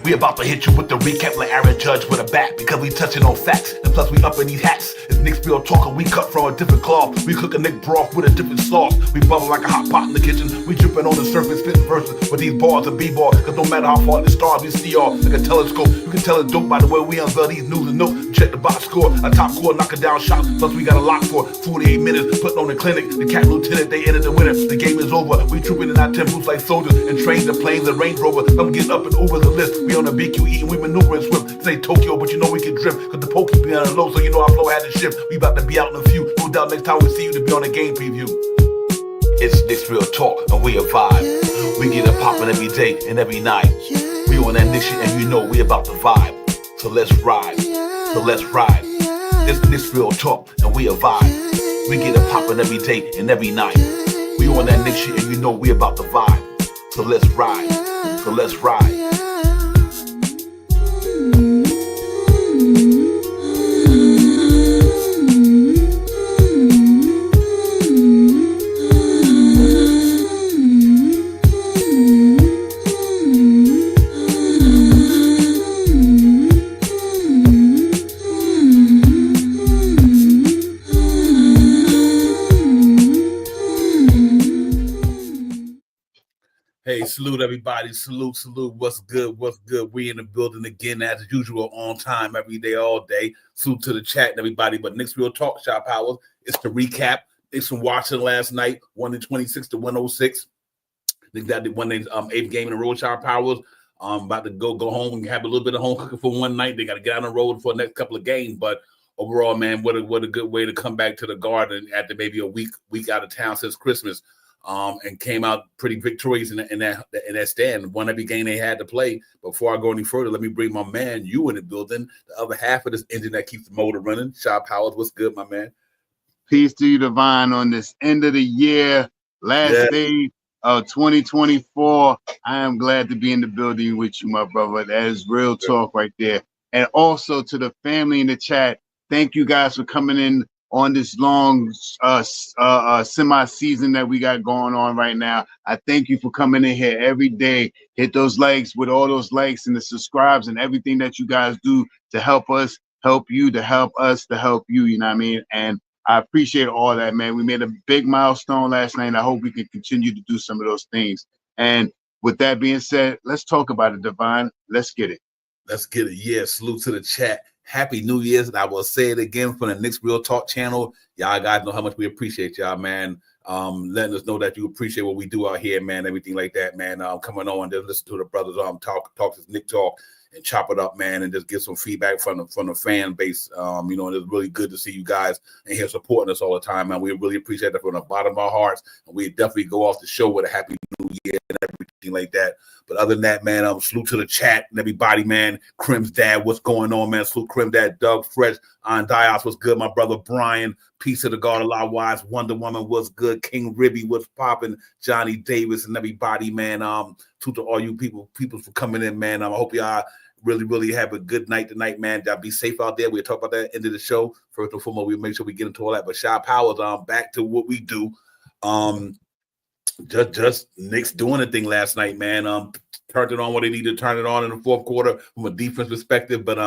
We about to hit you with the recap like Aaron Judge with a bat, because we touching on facts, and plus we up in these hats. It's Nick's real talking, we cut from a different cloth. We cook a Nick broth with a different sauce. We bubble like a hot pot in the kitchen. We dripping on the surface, spitting verses with these bars and b-ball. Cause no matter how far the stars, we see all like a telescope. You can tell it's dope by the way we unveil these news and notes. Check the box score, a top score, knocking down shots. Plus we got a lock for 48 minutes, putting on the clinic. The Cat Lieutenant, they ended the winner. The game is over. We trooping in our temples like soldiers and train the planes and Range Rover. I'm getting up and over the list. We on the BQE and we maneuvering swift. This ain't Tokyo, but you know we can drift. Cause the pokey be on the low, so you know our flow had to shift. We about to be out in a few. No doubt next time we see you to be on a game preview. It's Nick's Real Talk and we a vibe. We get it poppin' every day and every night. We on that Nick shit and you know we about to vibe. So let's ride. So let's ride. It's Nick's Real Talk and we a vibe. We get it poppin' every day and every night. We on that Nick shit and you know we about to vibe. So let's ride. So let's ride. Hey, salute everybody. Salute. What's good? We in the building again as usual, on time, every day, all day. Salute to the chat and everybody. But Nick's Real Talk, Shop Powers. It's the recap. It's from Washington last night, 126 to 106. They got the one eighth game in a row, Shop Powers. About to go home and have a little bit of home cooking for one night. They got to get on the road for the next couple of games. But overall, man, what a good way to come back to the Garden after maybe a week out of town since Christmas. And came out pretty victorious in that stand. Won every game they had to play. Before I go any further, let me bring my man, you in the building. The other half of this engine that keeps the motor running. Shop Powers, what's good, my man? Peace to you, Divine, on this end of the year, last day of 2024. I am glad to be in the building with you, my brother. That is real talk right there. And also to the family in the chat, thank you guys for coming in on this long semi-season that we got going on right now. I thank you for coming in here every day. Hit those likes with all those likes and the subscribes and everything that you guys do to help us, help you, to help us, to help you, you know what I mean? And I appreciate all that, man. We made a big milestone last night, and I hope we can continue to do some of those things. And with that being said, let's talk about it, Divine. Let's get it. Let's get it. Yeah, salute to the chat. Happy New Year's, and I will say it again from the Nick's Real Talk channel. Y'all guys know how much we appreciate y'all, man. Letting us know that you appreciate what we do out here, man. Everything like that, man. Coming on, just listen to the brothers talk this Nick talk and chop it up, man, and just get some feedback from the fan base. You know, and it's really good to see you guys and here supporting us all the time, man. We really appreciate that from the bottom of our hearts, and we definitely go off the show with a happy New Year and everything like that. But other than that, man, salute to the chat and everybody, man. Crim's dad, what's going on, man? Salute Crim dad, Doug, Fresh, on Dios, what's good? My brother Brian, Peace of the God, a lot wise, Wonder Woman, what's good? King Ribby, what's popping? Johnny Davis and everybody, man. To all you people for coming in, man. I hope y'all really have a good night tonight, man. Y'all be safe out there. We'll talk about that at the end of the show. First and foremost, we'll make sure we get into all that. But Shop Powers, back to what we do. Just Knicks doing the thing last night, man. Turned it on what they needed to turn it on in the fourth quarter from a defense perspective. But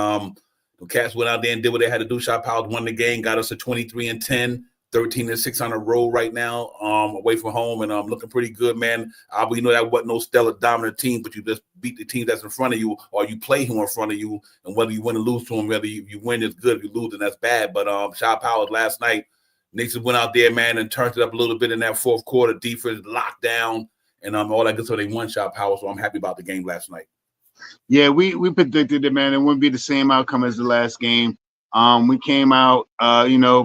the Cats went out there and did what they had to do. Shot Powers won the game, got us to 23-10, 13-6 on the road right now, away from home, and looking pretty good, man. We know that wasn't no stellar dominant team, but you just beat the team that's in front of you, or you play him in front of you, and whether you win or lose to him, whether you win is good, if you lose, then that's bad. But Shot Powers last night, Knicks went out there, man, and turned it up a little bit in that fourth quarter. Defense locked down, and all that good. So they won Shot Power. So I'm happy about the game last night. Yeah, we predicted it, man. It wouldn't be the same outcome as the last game. We came out,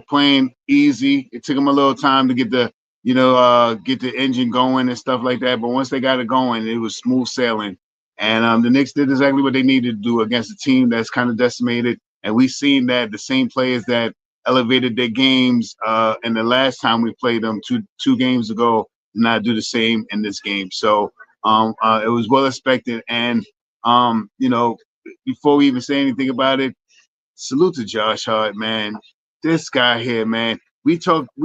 playing easy. It took them a little time to get the engine going and stuff like that. But once they got it going, it was smooth sailing. And the Knicks did exactly what they needed to do against a team that's kind of decimated. And we've seen that the same players that elevated their games and the last time we played them two games ago did not do the same in this game. So it was well expected. And before we even say anything about it, salute to Josh Hart, man. This guy here, man. We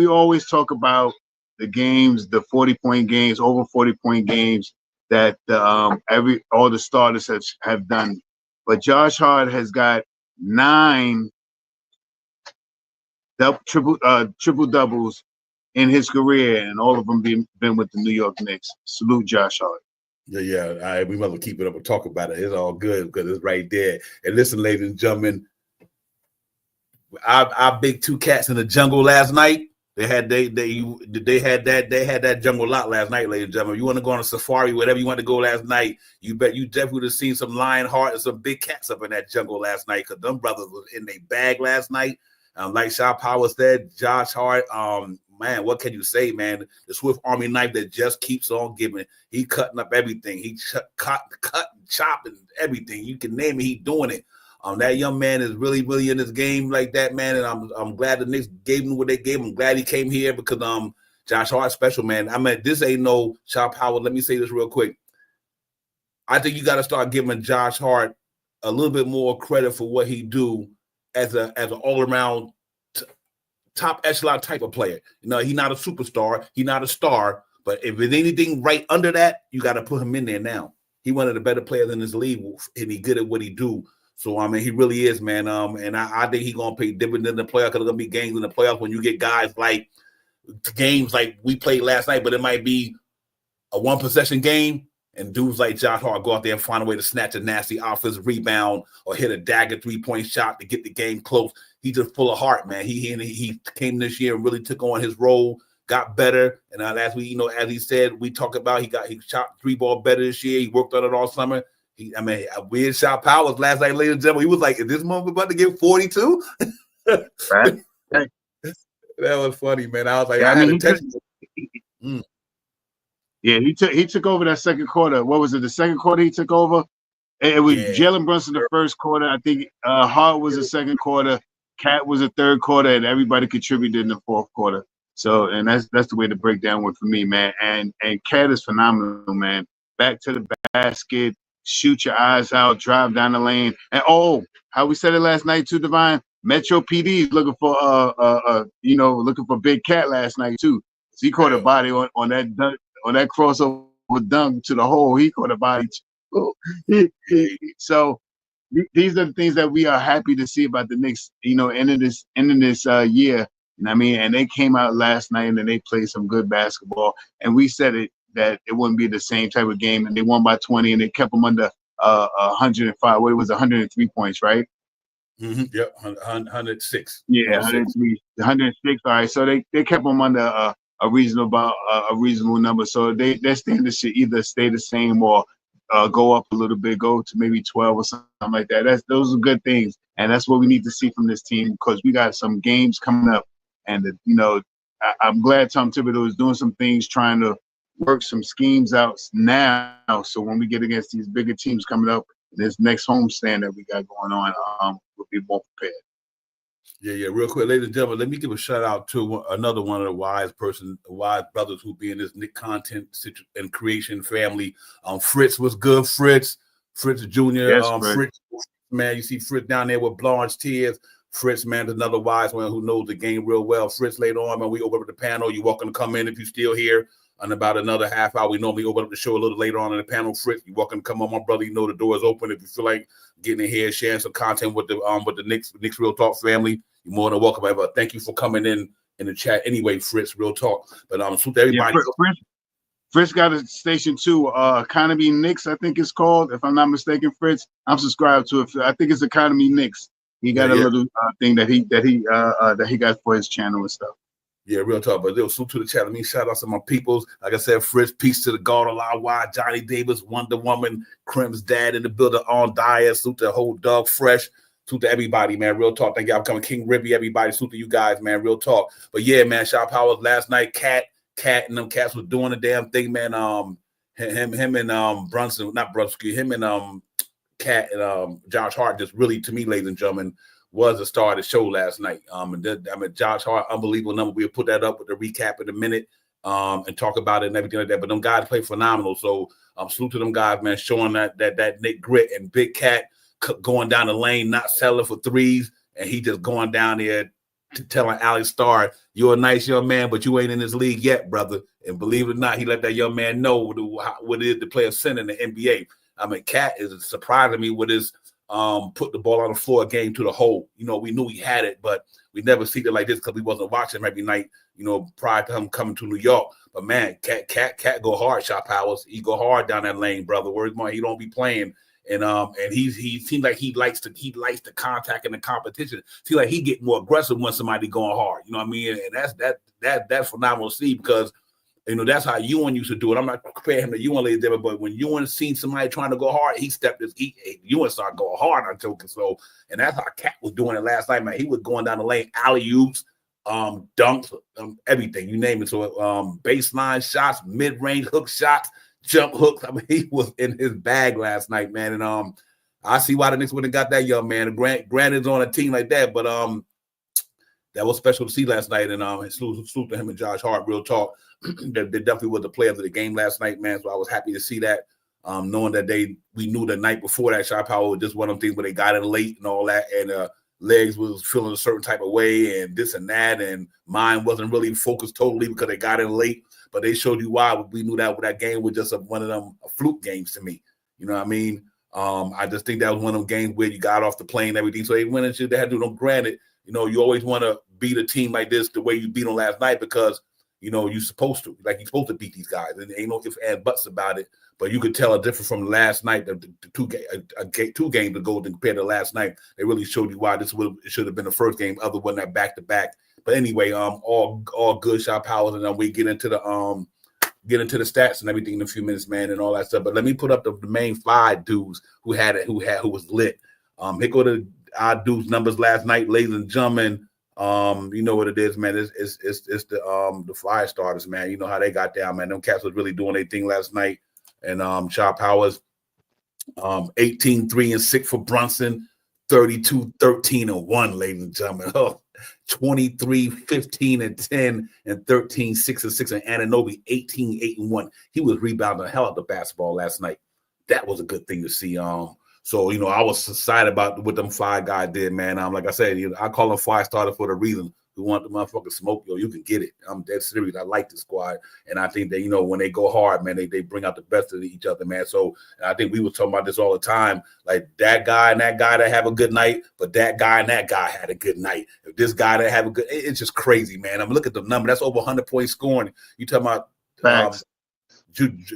always talk about the games, the 40-point games, over 40-point games. that all the starters have done. But Josh Hart has got 9 triple doubles in his career, and all of them been with the New York Knicks. Salute Josh Hart. Yeah. We must keep it up and talk about it. It's all good because it's right there. And listen, ladies and gentlemen, our big 2 cats in the jungle last night. They had that jungle lot last night, ladies and gentlemen. You want to go on a safari, whatever you want to go last night, you bet you definitely would have seen some lion heart and some big cats up in that jungle last night because them brothers was in their bag last night. Like Shaw Power said, Josh Hart, man, what can you say, man? The Swift Army knife that just keeps on giving. He cutting up everything. He cut, chopping everything. You can name it. He doing it. That young man is really, really in this game like that, man. And I'm glad the Knicks gave him what they gave him. I'm glad he came here because Josh Hart's special, man. I mean, this ain't no Shaw Power. Let me say this real quick. I think you got to start giving Josh Hart a little bit more credit for what he do as an all-around top echelon type of player. You know, he's not a superstar. He's not a star. But if there's anything right under that, you got to put him in there now. He's one of the better players in this league, and he's good at what he do. So, I mean, he really is, man. And I think he's going to pay dividends in the playoffs because there's going to be games in the playoffs when you get guys like games like we played last night, but it might be a one-possession game, and dudes like Josh Hart go out there and find a way to snatch a nasty offensive rebound or hit a dagger three-point shot to get the game close. He's just full of heart, man. He came this year and really took on his role, got better. And last week, you know, as he said, we talked about he shot 3-ball better this year. He worked on it all summer. We had Shaw Powers last night, ladies and gentlemen. He was like, is this month about to get 42? Right. That was funny, man. I was like, yeah, I had to text him. Yeah, he took over that second quarter. What was it? The second quarter he took over? It was Jalen Brunson the first quarter. I think Hart was the second quarter. Cat was the third quarter, and everybody contributed in the fourth quarter. So, and that's the way the breakdown went for me, man. And Cat is phenomenal, man. Back to the basket, shoot your eyes out, drive down the lane. And how we said it last night too, Divine. Metro PD is looking for looking for Big Cat last night too. So he caught a body on that dunk, on that crossover dunk to the hole. He caught a body too. So these are the things that we are happy to see about the Knicks, you know, ending this year. You know what I mean? And they came out last night and they played some good basketball. And we said that it wouldn't be the same type of game. And they won by 20 and they kept them under 105. What it was 103 points, right? Mm-hmm. Yep, 106. Yeah, 106. All right, so they kept them under a reasonable number. So their standards should either stay the same or go up a little bit, go to maybe 12 or something like that. Those are good things, and that's what we need to see from this team because we got some games coming up, and I'm glad Tom Thibodeau is doing some things, trying to work some schemes out now. So when we get against these bigger teams coming up, this next homestand that we got going on, we'll be more prepared. Yeah. Real quick, ladies and gentlemen, let me give a shout out to another one of the wise brothers who be in this Nick content and creation family. Fritz was good. Fritz Jr. Yes, Fritz, man, you see Fritz down there with Blanche Tears. Fritz, man, is another wise one who knows the game real well. Fritz, later on, man, we open up the panel. You're welcome to come in if you're still here. In about another half hour, we normally open up the show a little later on in the panel. Fritz, you're welcome to come on, my brother. You know the door is open. If you feel like getting in here, sharing some content with the Knicks Real Talk family, you're more than welcome. But thank you for coming in the chat anyway, Fritz, Real Talk. But everybody. Yeah, Fritz got a station too. Economy Knicks, I think it's called. If I'm not mistaken, Fritz, I'm subscribed to it. I think it's Economy Knicks. He got a little thing that he got for his channel and stuff. Yeah, real talk. But salute to the chat. Let me shout out to my peoples. Like I said, Fritz, peace to the God of Wide, Johnny Davis, Wonder Woman, Crim's dad in the building, on Dyer. Salute to the whole Doug Fresh. Salute to everybody, man. Real talk. Thank y'all for coming. King Ribby, everybody. Salute to you guys, man. Real talk. But yeah, man, Shaw Powers last night, Cat and them cats was doing the damn thing, man. Him and Brunson, not Brunson, him and Cat and Josh Hart just really, to me, ladies and gentlemen, was the star of the show last night. Josh Hart, unbelievable number. We'll put that up with the recap in a minute and talk about it and everything like that. But them guys play phenomenal. So salute to them guys, man, showing that Nick grit and Big Cat going down the lane, not selling for threes, and he just going down there telling Alex Starr, "You're a nice young man, but you ain't in this league yet, brother." And believe it or not, he let that young man know what it is to play a center in the NBA. I mean, Cat is surprising me with his put the ball on the floor game to the hole. You know, we knew he had it, but we never seen it like this because we wasn't watching him every night, you know, prior to him coming to New York. But man, Cat go hard, shot powers. He go hard down that lane, brother. Where's my? He don't be playing. And he seems like he likes the contact and the competition. Seems like he get more aggressive when somebody going hard. You know what I mean? And that's phenomenal to see because you know that's how Ewan used to do it. I'm not comparing him to Ewan, ladies and gentlemen, but when Ewan seen somebody trying to go hard, he stepped his Ewan started going hard on Joker. So and that's how Cat was doing it last night, man. He was going down the lane, alley-oops, dunks, everything, you name it. So baseline shots, mid-range hook shots, jump hooks. I mean, he was in his bag last night, man. And I see why the Knicks wouldn't have got that young man. Granted, on a team like that, but that was special to see last night. And salute to him and Josh Hart. Real talk. They definitely was the players of the game last night, man. So I was happy to see that. Knowing that we knew the night before that shot power was just one of them things where they got in late and all that, and legs was feeling a certain type of way and this and that, and mine wasn't really focused totally because they got in late. But they showed you why. We knew that game was just one of them fluke games to me. You know what I mean? I just think that was one of them games where you got off the plane and everything. So they went and shit. They had to do them. Granted, you know, you always want to beat a team like this the way you beat them last night because, you know, you're supposed to. Like, you're supposed to beat these guys. And ain't no ifs, and buts about it. But you could tell a difference from last night, the two games ago compared to last night. They really showed you why it should have been the first game other than that back-to-back. But anyway, all good shot powers, and then we get into the stats and everything in a few minutes, man, and all that stuff. But let me put up the main five dudes who was lit. Here go to our dudes' numbers last night, ladies and gentlemen. You know what it is, man. It's the fire starters, man. You know how they got down, man. Them cats was really doing their thing last night. And shot powers, 18, 3 and 6 for Brunson, 32, 13 and 1, ladies and gentlemen. Oh, 23, 15 and 10, and 13, 6 and 6. And Anunoby, 18, 8 and 1. He was rebounding the hell out of the basketball last night. That was a good thing to see. So, you know, I was excited about what them five guys did, man. Like I said, I call them five starters for the reason. We want the motherfucking smoke, yo. You can get it. I'm dead serious. I like the squad, and I think that, you know, when they go hard, man, they bring out the best of each other, man. So I think we were talking about this all the time, like that guy and that guy that have a good night, but that guy and that guy had a good night. If this guy that have a good, it's just crazy, man. Look at the number. That's over 100 points scoring. You talking about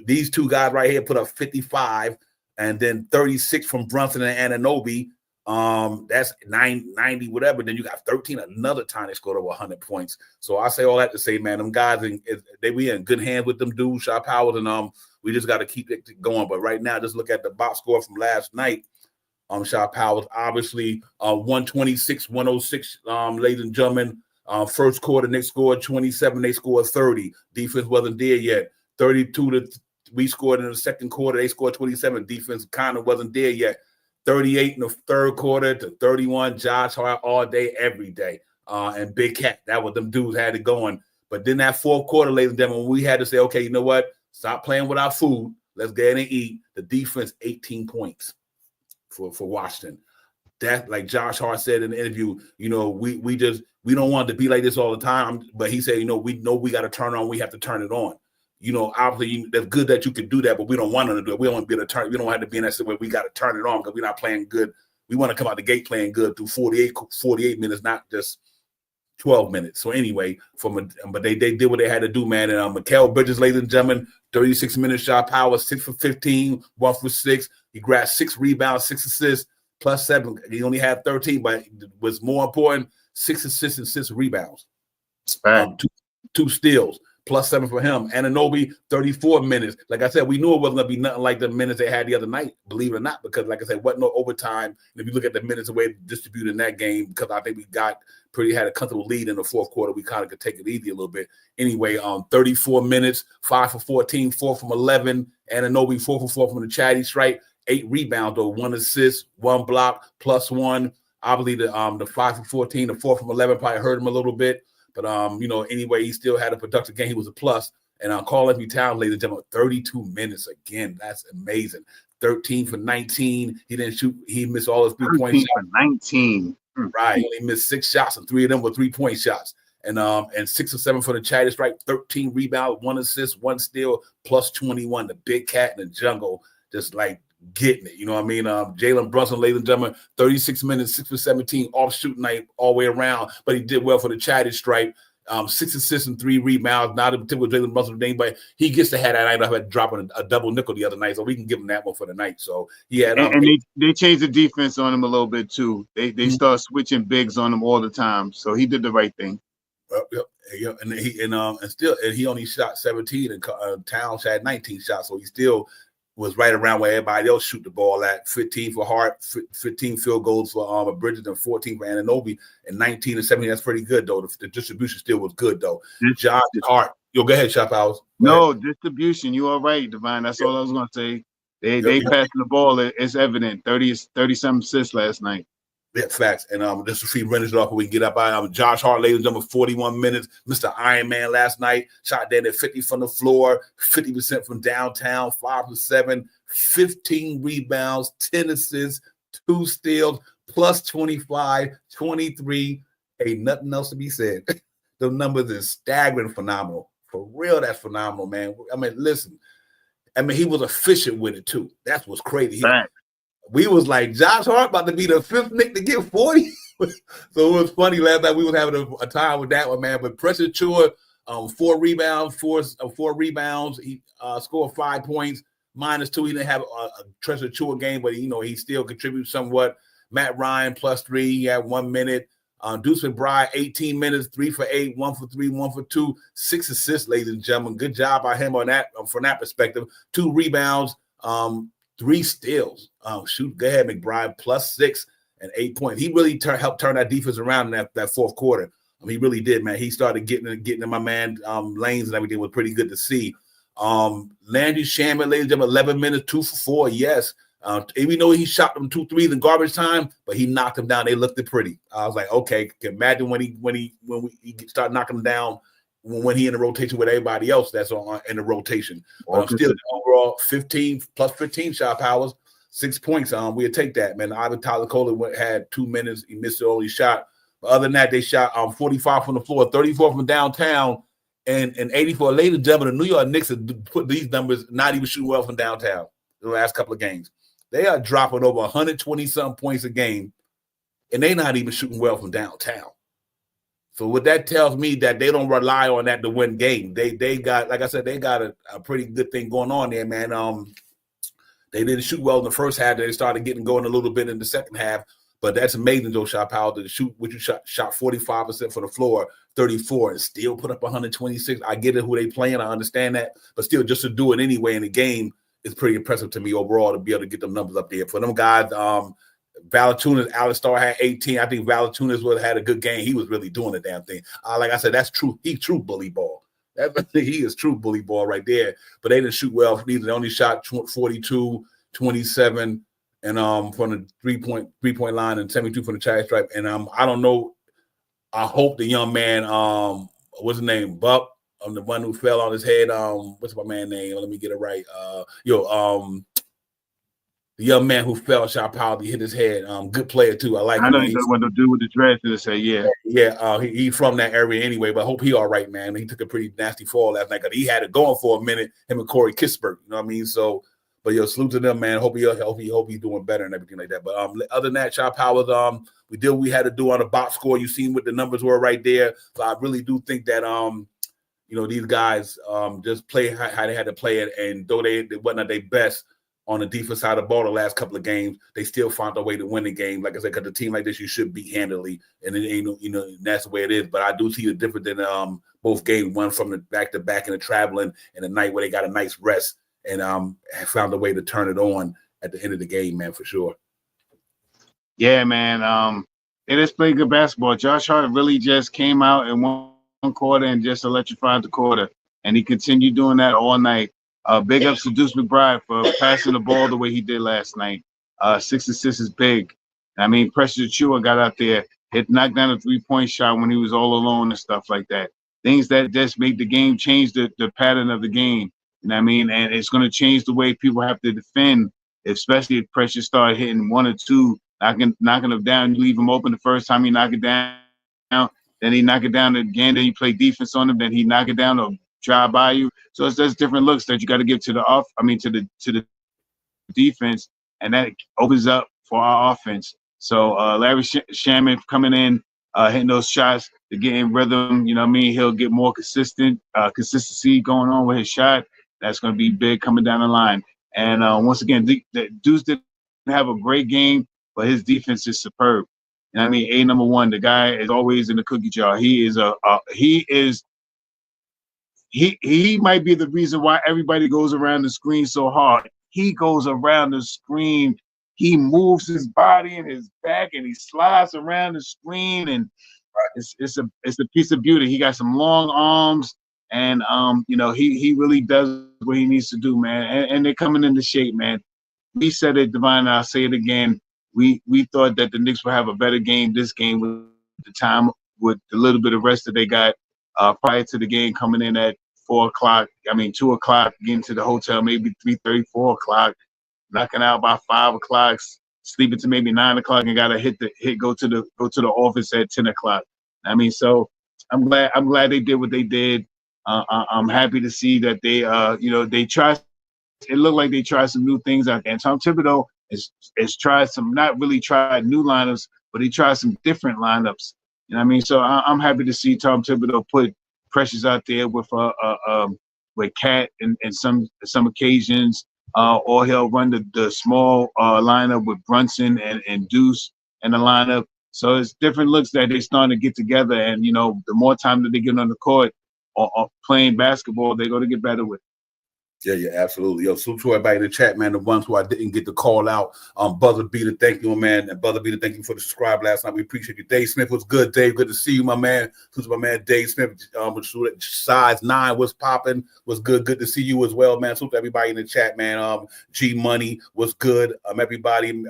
these two guys right here put up 55, and then 36 from Brunson and Anunoby. That's 90 whatever. Then you got 13 another time they scored over 100 points. So I say all that to say, man, them guys we in good hands with them dudes, shot powers, and we just got to keep it going. But right now, just look at the box score from last night. Shot powers obviously 126-106. Ladies and gentlemen, first quarter Knicks scored 27, they scored 30. Defense wasn't there yet. 32 we scored in the second quarter, they scored 27. Defense kind of wasn't there yet. 38 in the third quarter to 31. Josh Hart all day, every day. And Big Cat, that was them dudes had it going. But then that fourth quarter, ladies and gentlemen, we had to say, okay, you know what? Stop playing with our food. Let's get in and eat. The defense, 18 points for Washington. That, like Josh Hart said in the interview, you know, we don't want it to be like this all the time. But he said, you know we got to turn on. We have to turn it on. You know, obviously, that's good that you could do that, but we don't want to do it. We don't want to be able to turn. We don't have to be in that situation where we got to turn it on because we're not playing good. We want to come out the gate playing good through 48 minutes, not just 12 minutes. So anyway, but they did what they had to do, man. And Mikal Bridges, ladies and gentlemen, 36 minutes shot power, 6 for 15, 1 for 6. He grabbed 6 rebounds, 6 assists, plus 7. He only had 13, but it was more important, 6 assists and 6 rebounds. Two steals. Plus 7 for him. Anunoby, 34 minutes. Like I said, we knew it wasn't going to be nothing like the minutes they had the other night, believe it or not, because like I said, wasn't no overtime. And if you look at the minutes the way they distributed in that game, because I think we had a comfortable lead in the fourth quarter, we kind of could take it easy a little bit. Anyway, 34 minutes, 5 for 14, 4 from 11. Anunoby, 4 for 4 from the chatty strike, 8 rebounds, though, 1 assist, 1 block, plus 1. Obviously, the 5 for 14, the 4 from 11 probably hurt him a little bit. But, you know, anyway, he still had a productive game. He was a plus. And Carl Anthony Towns, ladies and gentlemen, 32 minutes again. That's amazing. 13 for 19. He didn't shoot. He missed all his 3-point shots. 19. Right. He only missed 6 shots, and 3 of them were 3-point shots. And 6 or 7 for the Chatty Stripe, 13 rebounds, 1 assist, 1 steal, plus 21. The big cat in the jungle, just like getting it. You know what I mean? Jalen Brunson, ladies and gentlemen, 36 minutes, 6 for 17, off shooting night all the way around, but he did well for the Chatty Stripe. 6 assists and 3 rebounds. Not a typical Jalen Brunson name, but he gets to have that night. I had dropping a double nickel the other night, so we can give him that one for the night. So he had, and they changed the defense on him a little bit too. They start switching bigs on him all the time, so he did the right thing. And he only shot 17, and Towns had 19 shots, so he still was right around where everybody else shoot the ball at. 15 for Hart, 15 field goals for Bridges, and 14 for Anunoby, and 19 and 17. That's pretty good though. The distribution still was good though. Josh Hart, go ahead, Shop Hours. Distribution. You all right, Divine? That's all I was gonna say. They passing the ball. It's evident. 30-something assists last night. Yeah, facts. And just to see renders off, we can get up by Josh Hart, ladies and gentlemen, 41 minutes. Mr. Iron Man last night shot down at 50 from the floor, 50% from downtown, 5 for 7, 15 rebounds, 10 assists, 2 steals, plus 25, 23. Ain't nothing else to be said. The numbers is staggering, phenomenal. For real, that's phenomenal, man. I mean, listen. I mean, he was efficient with it too. That's what's crazy. We was like, Josh Hart about to be the 5th Knick to get 40. So it was funny last night. We was having a time with that one, man. But Precious Chua, 4 rebounds, four rebounds. He scored 5 points, -2. He didn't have a Precious Chua game, but he still contributes somewhat. Matt Ryan +3. He had 1 minute. Deuce McBride, 18 minutes, 3 for 8, 1 for 3, 1 for 2, 6 assists, ladies and gentlemen. Good job by him on that from that perspective. 2 rebounds. 3 steals. Go ahead, McBride, +6 and 8 points. He really helped turn that defense around in that fourth quarter. He really did, man. He started getting in my man lanes and everything. Was pretty good to see. Landry Shamet, ladies and gentlemen, 11 minutes, 2 for 4. Yes. Even though he shot them 2 threes in garbage time, but he knocked them down. They looked it pretty. I was like, okay, can imagine when we start knocking them down when he in the rotation with everybody else that's in the rotation. But I'm still overall 15 plus 15 shot powers, 6 points. We'll take that, man. Ivan Tyler Kohler had 2 minutes. He missed the only shot. But other than that, they shot 45 from the floor, 34 from downtown, and 84. Ladies and gentlemen, the New York Knicks have put these numbers, not even shooting well from downtown the last couple of games. They are dropping over 120-something points a game, and they're not even shooting well from downtown. So what that tells me that they don't rely on that to win game. They got, like I said, they got a pretty good thing going on there, man. They didn't shoot well in the first half. They started getting going a little bit in the second half. But that's amazing, though, Shot Powell, to shoot what you shot 45% for the floor, 34, and still put up 126. I get it, who they playing. I understand that. But still, just to do it anyway in the game is pretty impressive to me overall to be able to get them numbers up there. For them guys, Valanciunas, Alex Starr had 18. I think Valanciunas would have had a good game. He was really doing the damn thing. Like I said, that's true. He's true bully ball. He is true bully ball right there. But they didn't shoot well. They only shot 42, 27, and from the three-point line, and 72 from the Chatty Stripe. And I don't know. I hope the young man, what's his name, Buck, the one who fell on his head. What's my man's name? Let me get it right. The young man who fell, shot Powell, he hit his head. Good player too. I like him. I know he's the one to do with the dress to say, yeah. Yeah, he's from that area anyway, but I hope he all right, man. He took a pretty nasty fall last night because he had it going for a minute, him and Corey Kispert, you know what I mean? So, but salute to them, man. Hope he's doing better and everything like that. But other than that, Shot Powers, we did what we had to do on the box score. You seen what the numbers were right there. So I really do think that these guys just play how they had to play it, and though they wasn't their best on the defense side of the ball the last couple of games, they still found a way to win the game. Like I said, because a team like this, you should beat handily, and it ain't, that's the way it is. But I do see the difference in both games, one from the back-to-back and the traveling, and the night where they got a nice rest and found a way to turn it on at the end of the game, man, for sure. Yeah, man. They just played good basketball. Josh Hart really just came out in one quarter and just electrified the quarter, and he continued doing that all night. Big ups to Deuce McBride for passing the ball the way he did last night. 6 assists is big. I mean, Precious Chua got out there, knocked down a 3-point shot when he was all alone and stuff like that. Things that just make the game change the pattern of the game. You know what I mean? And it's going to change the way people have to defend, especially if Precious start hitting 1 or 2 knocking him down. You leave him open the first time he knock it down. Then he knock it down again. Then you play defense on him. Then he knock it down or drive by you. So it's just different looks that you got to give to the defense, and that opens up for our offense. So Larry Shaman coming in, hitting those shots to get in rhythm. You know what I mean? He'll get more consistency going on with his shot. That's going to be big coming down the line. And once again, the Deuce didn't have a great game, but his defense is superb. You know what I mean? Number one, the guy is always in the cookie jar. He might be the reason why everybody goes around the screen so hard. He goes around the screen. He moves his body and his back, and he slides around the screen, and it's a piece of beauty. He got some long arms, and he really does what he needs to do, man. And they're coming into shape, man. We said it, Divine, and I'll say it again. We thought that the Knicks would have a better game this game with the time, with the little bit of rest that they got prior to the game, coming in at 2 o'clock, getting to the hotel maybe 3:30, 4 o'clock, knocking out by 5 o'clock, sleeping to maybe 9 o'clock, and gotta go to the office at 10 o'clock. I mean, so I'm glad they did what they did. I'm happy to see that they tried. It looked like they tried some new things out there. And Tom Thibodeau has tried some, not really tried new lineups, but he tried some different lineups. You know what I mean? So I'm happy to see Tom Thibodeau put Precious out there with Cat and some occasions, or he'll run the small lineup with Brunson and Deuce in the lineup. So it's different looks that they're starting to get together, and the more time that they get on the court or playing basketball, they're going to get better with it. Yeah, absolutely. Yo, salute to everybody in the chat, man. The ones who I didn't get to call out. Buzzer Beater, thank you, man. And Buzzer Beater, thank you for the subscribe last night. We appreciate you. Dave Smith was good, Dave. Good to see you, my man. Salute to my man, Dave Smith. Size 9 was popping. Was good. Good to see you as well, man. Salute to everybody in the chat, man. G Money was good. Everybody,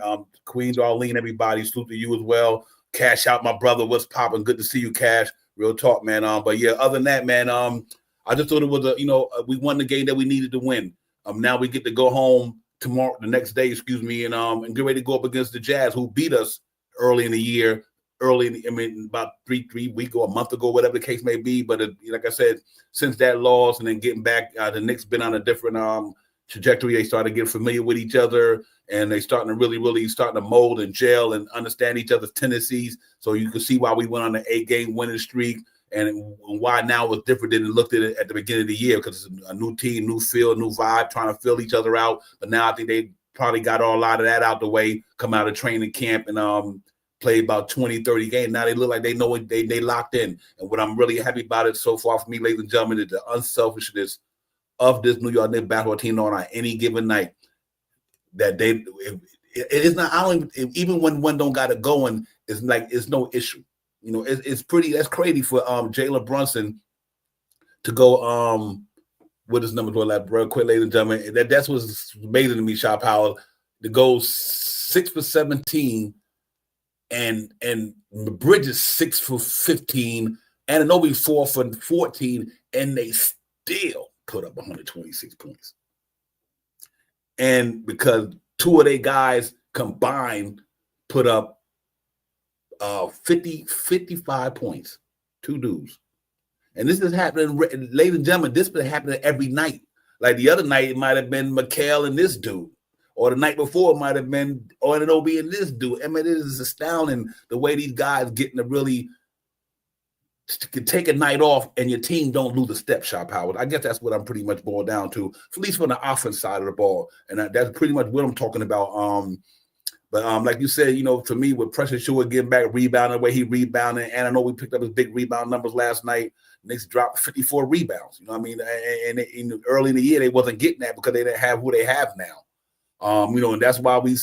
Queen Darlene, everybody. Salute to you as well. Cash Out, my brother, was popping. Good to see you, Cash. Real talk, man. But yeah, other than that, man, I just thought it was we won the game that we needed to win. Now we get to go home tomorrow, the next day, and get ready to go up against the Jazz, who beat us early in the year, about three weeks or a month ago, whatever the case may be. But like I said, since that loss and then getting back, the Knicks been on a different trajectory. They started getting familiar with each other, and they starting to really starting to mold and gel and understand each other's tendencies. So you can see why we went on an 8-game winning streak. And why now was different than it looked at the beginning of the year, because it's a new team, new feel, new vibe, trying to fill each other out. But now I think they probably got a lot of that out the way, come out of training camp and play about 20, 30 games. Now they look like they know it, they locked in. And what I'm really happy about it so far for me, ladies and gentlemen, is the unselfishness of this New York Knicks basketball team on any given night. That it is not, even when one don't got it going, it's no issue. It's pretty. That's crazy for Jalen Brunson to go with his number 12, real quick, ladies and gentlemen. That's what's amazing to me, Shop Howard, to go 6 for 17, and Bridges 6 for 15, and Anobi 4 for 14, and they still put up 126 points. And because 2 of their guys combined put up 55 points, 2 dudes. And this is happening, ladies and gentlemen, this been happening every night. Like the other night, it might have been McHale and this dude. Or the night before, it might have been Anunoby and this dude. I mean, it is astounding the way these guys getting to really take a night off and your team don't lose a step, Shop Howard. I guess that's what I'm pretty much boiled down to, at least from the offense side of the ball. And that's pretty much what I'm talking about. But like you said, to me, with Precious Stewart getting back, rebounding the way he rebounded, and I know we picked up his big rebound numbers last night. Knicks dropped 54 rebounds. You know what I mean? And early in the year, they wasn't getting that because they didn't have who they have now. And that's why we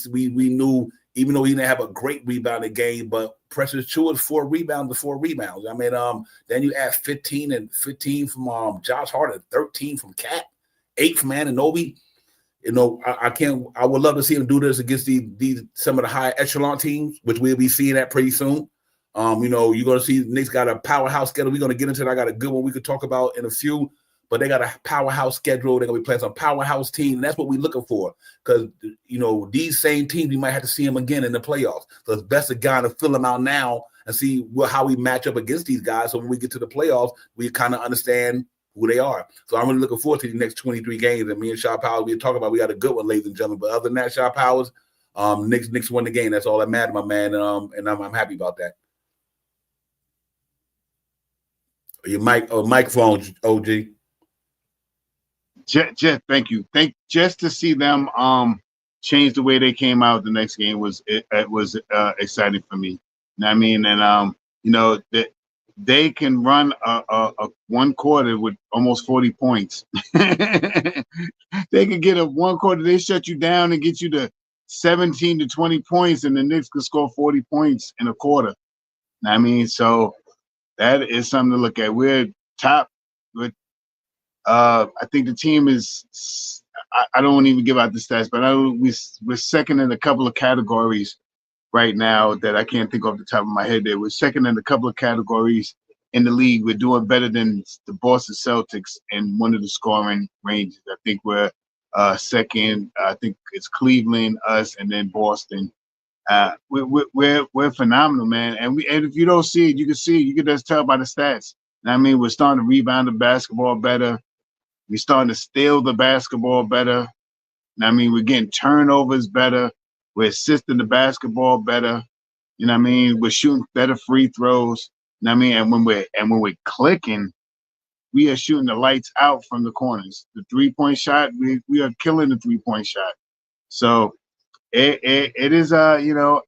knew, even though he didn't have a great rebounding game, but Precious Stewart 4 rebounds to 4 rebounds. I mean, then you add 15 from Josh Hart and 13 from Cat, 8 from Anunoby. I would love to see him do this against some of the high echelon teams, which we'll be seeing that pretty soon. You're going to see Knicks got a powerhouse schedule. We're going to get into that. I got a good one we could talk about in a few. but they got a powerhouse schedule. They're gonna be playing some powerhouse team, and that's what we're looking for. Because these same teams, we might have to see them again in the playoffs. So it's best to kind of fill them out now and see how we match up against these guys. So when we get to the playoffs, we kind of understand who they are. So I'm really looking forward to the next 23 games. And me and Shaw Powers, we talk about we got a good one, ladies and gentlemen. But other than that, Shaw Powers, Knicks won the game. That's all that matters, my man. And I'm happy about that. Your microphone, OG. Jeff, thank you. Just to see them change the way they came out the next game was exciting for me. You know what I mean? And that they can run a one quarter with almost 40 points. They can get a one quarter, they shut you down and get you to 17 to 20 points, and the Knicks could score 40 points in a quarter. You know what I mean? So that is something to look at. We're top with I think the team is I don't even give out the stats, but we're second in a couple of categories right now that I can't think off the top of my head. We're second in a couple of categories in the league. We're doing better than the Boston Celtics in one of the scoring ranges. I think we're second. I think it's Cleveland, us, and then Boston. We're phenomenal, man. And if you don't see it, you can see it. You can just tell by the stats. I mean, we're starting to rebound the basketball better. We're starting to steal the basketball better. I mean, we're getting turnovers better. We're assisting the basketball better. You know what I mean? We're shooting better free throws. You know what I mean? And when we're clicking, we are shooting the lights out from the corners. The 3-point shot, we are killing the 3-point shot. So it is the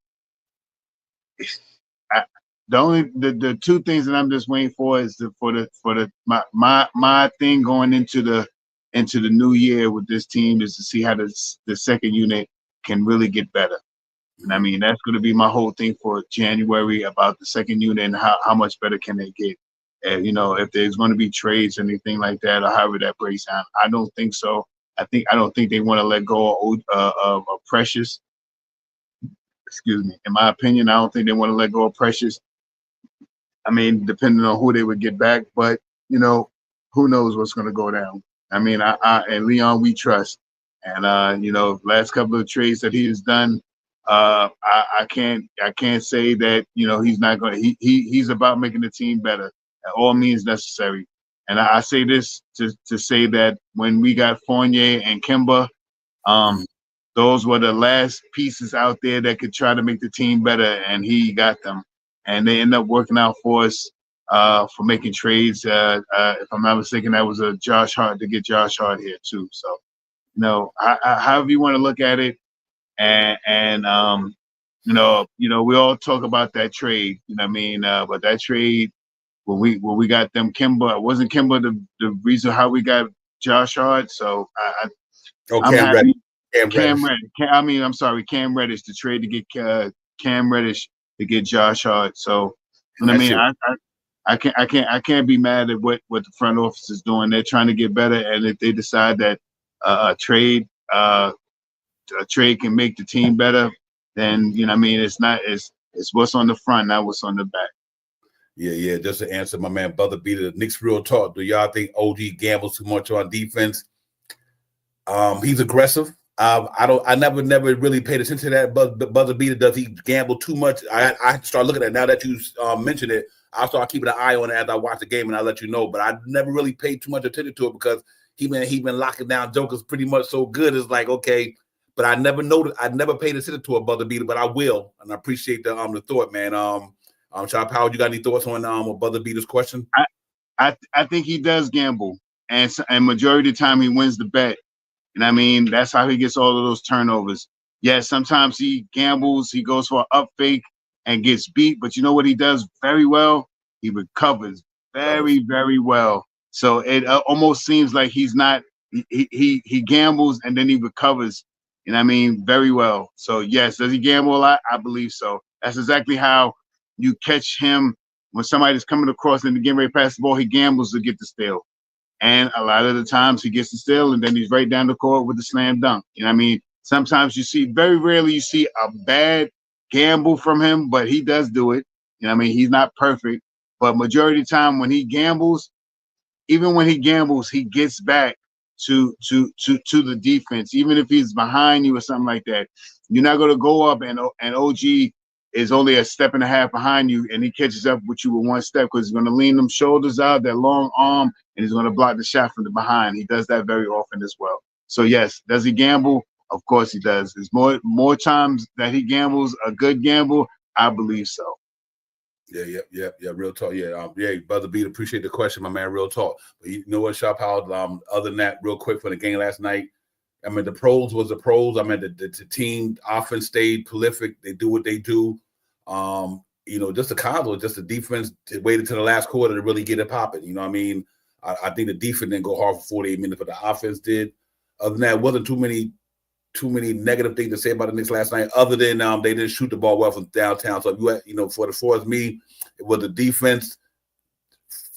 two things that I'm just waiting for is my thing going into the new year with this team is to see how the second unit can really get better. And I mean, that's going to be my whole thing for January about the second unit and how much better can they get. If there's going to be trades or anything like that, or however that breaks down, I don't think so. I don't think they want to let go of Precious. Excuse me. In my opinion, I don't think they want to let go of Precious. I mean, depending on who they would get back, but who knows what's going to go down. I mean, I and Leon we trust, and last couple of trades that he has done, I can't say that he's not going to. He's about making the team better at all means necessary. And I say this to say that when we got Fournier and Kemba, those were the last pieces out there that could try to make the team better, and he got them. And they end up working out for us for making trades. If I'm not mistaken, that was a Josh Hart to get Josh Hart here too. So, however you want to look at it, and we all talk about that trade. You know what I mean? But that trade when we got them Kemba, wasn't Kemba the reason how we got Josh Hart? So I'm happy. Cam Reddish. Cam Reddish to trade to get Cam Reddish to get Josh Hart. So, I mean, I can't be mad at what the front office is doing. They're trying to get better, and if they decide that a trade can make the team better, then it's what's on the front, not what's on the back. Yeah. Just to answer my man, Brother Beater, Knicks real talk. Do y'all think OG gambles too much on defense? He's aggressive. I never really paid attention to that. But Brother Beater, does he gamble too much? I start looking at it now that you mentioned it. I'll start keeping an eye on it as I watch the game, and I'll let you know. But I never really paid too much attention to it because he been locking down jokers pretty much so good. It's like, okay, but I never noticed. I never paid attention to it, Brother Beater, but I will, and I appreciate the thought, man. Shaw Powell, you got any thoughts on Brother Beater's question? I think he does gamble, and majority of the time he wins the bet. And I mean, that's how he gets all of those turnovers. Yeah, sometimes he gambles, he goes for an up fake and gets beat. But you know what he does very well? He recovers very, very well. So it almost seems like he's not. He gambles and then he recovers. And I mean, very well. So yes, does he gamble a lot? I believe so. That's exactly how you catch him when somebody's coming across and getting ready to pass the ball. He gambles to get the steal. And a lot of the times he gets the steal and then he's right down the court with the slam dunk. You know what I mean? Sometimes very rarely you see a bad gamble from him, but he does do it. You know what I mean? He's not perfect. But majority of the time when he gambles, even when he gambles, he gets back to the defense, even if he's behind you or something like that. You're not going to go up and OG is only a step and a half behind you, and he catches up with you with one step because he's going to lean them shoulders out, that long arm, and he's going to block the shot from the behind. He does that very often as well. So yes, does he gamble? Of course he does. There's more times that he gambles a good gamble. I believe so. Yeah. Real talk. Yeah, brother Beat, appreciate the question, my man. Real talk. But you know what, Sharp Howard? Other than that, real quick for the game last night. I mean, the pros was the pros. I mean, the team offense stayed prolific. They do what they do. Just the cons was just the defense waited to the last quarter to really get it popping. You know what I mean? I think the defense didn't go hard for 48 minutes, but the offense did. Other than that, it wasn't too many negative things to say about the Knicks last night, other than they didn't shoot the ball well from downtown. So for me, it was the defense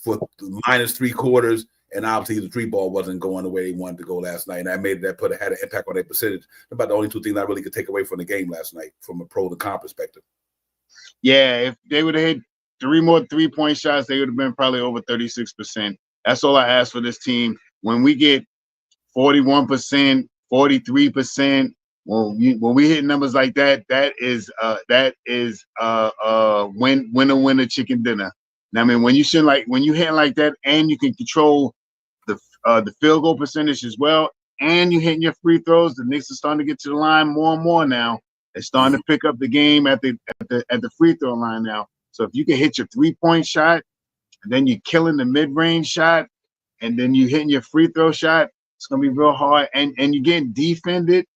for minus 3 quarters, and obviously the 3 ball wasn't going the way they wanted to go last night, and had an impact on their percentage. About the only 2 things I really could take away from the game last night from a pro to con perspective. Yeah, if they would have hit 3 more 3-point shots, they would have been probably over 36%. That's all I ask for this team. When we get 41%, 43%, when we hit numbers like that, that is winner chicken dinner. Now, I mean, when you hit like that, and you can control the field goal percentage as well, and you hitting your free throws, the Knicks are starting to get to the line more and more now. They're starting to pick up the game at the free throw line now. So if you can hit your 3-point shot, and then you're killing the mid-range shot, and then you hitting your free throw shot, it's gonna be real hard. And you're getting defended.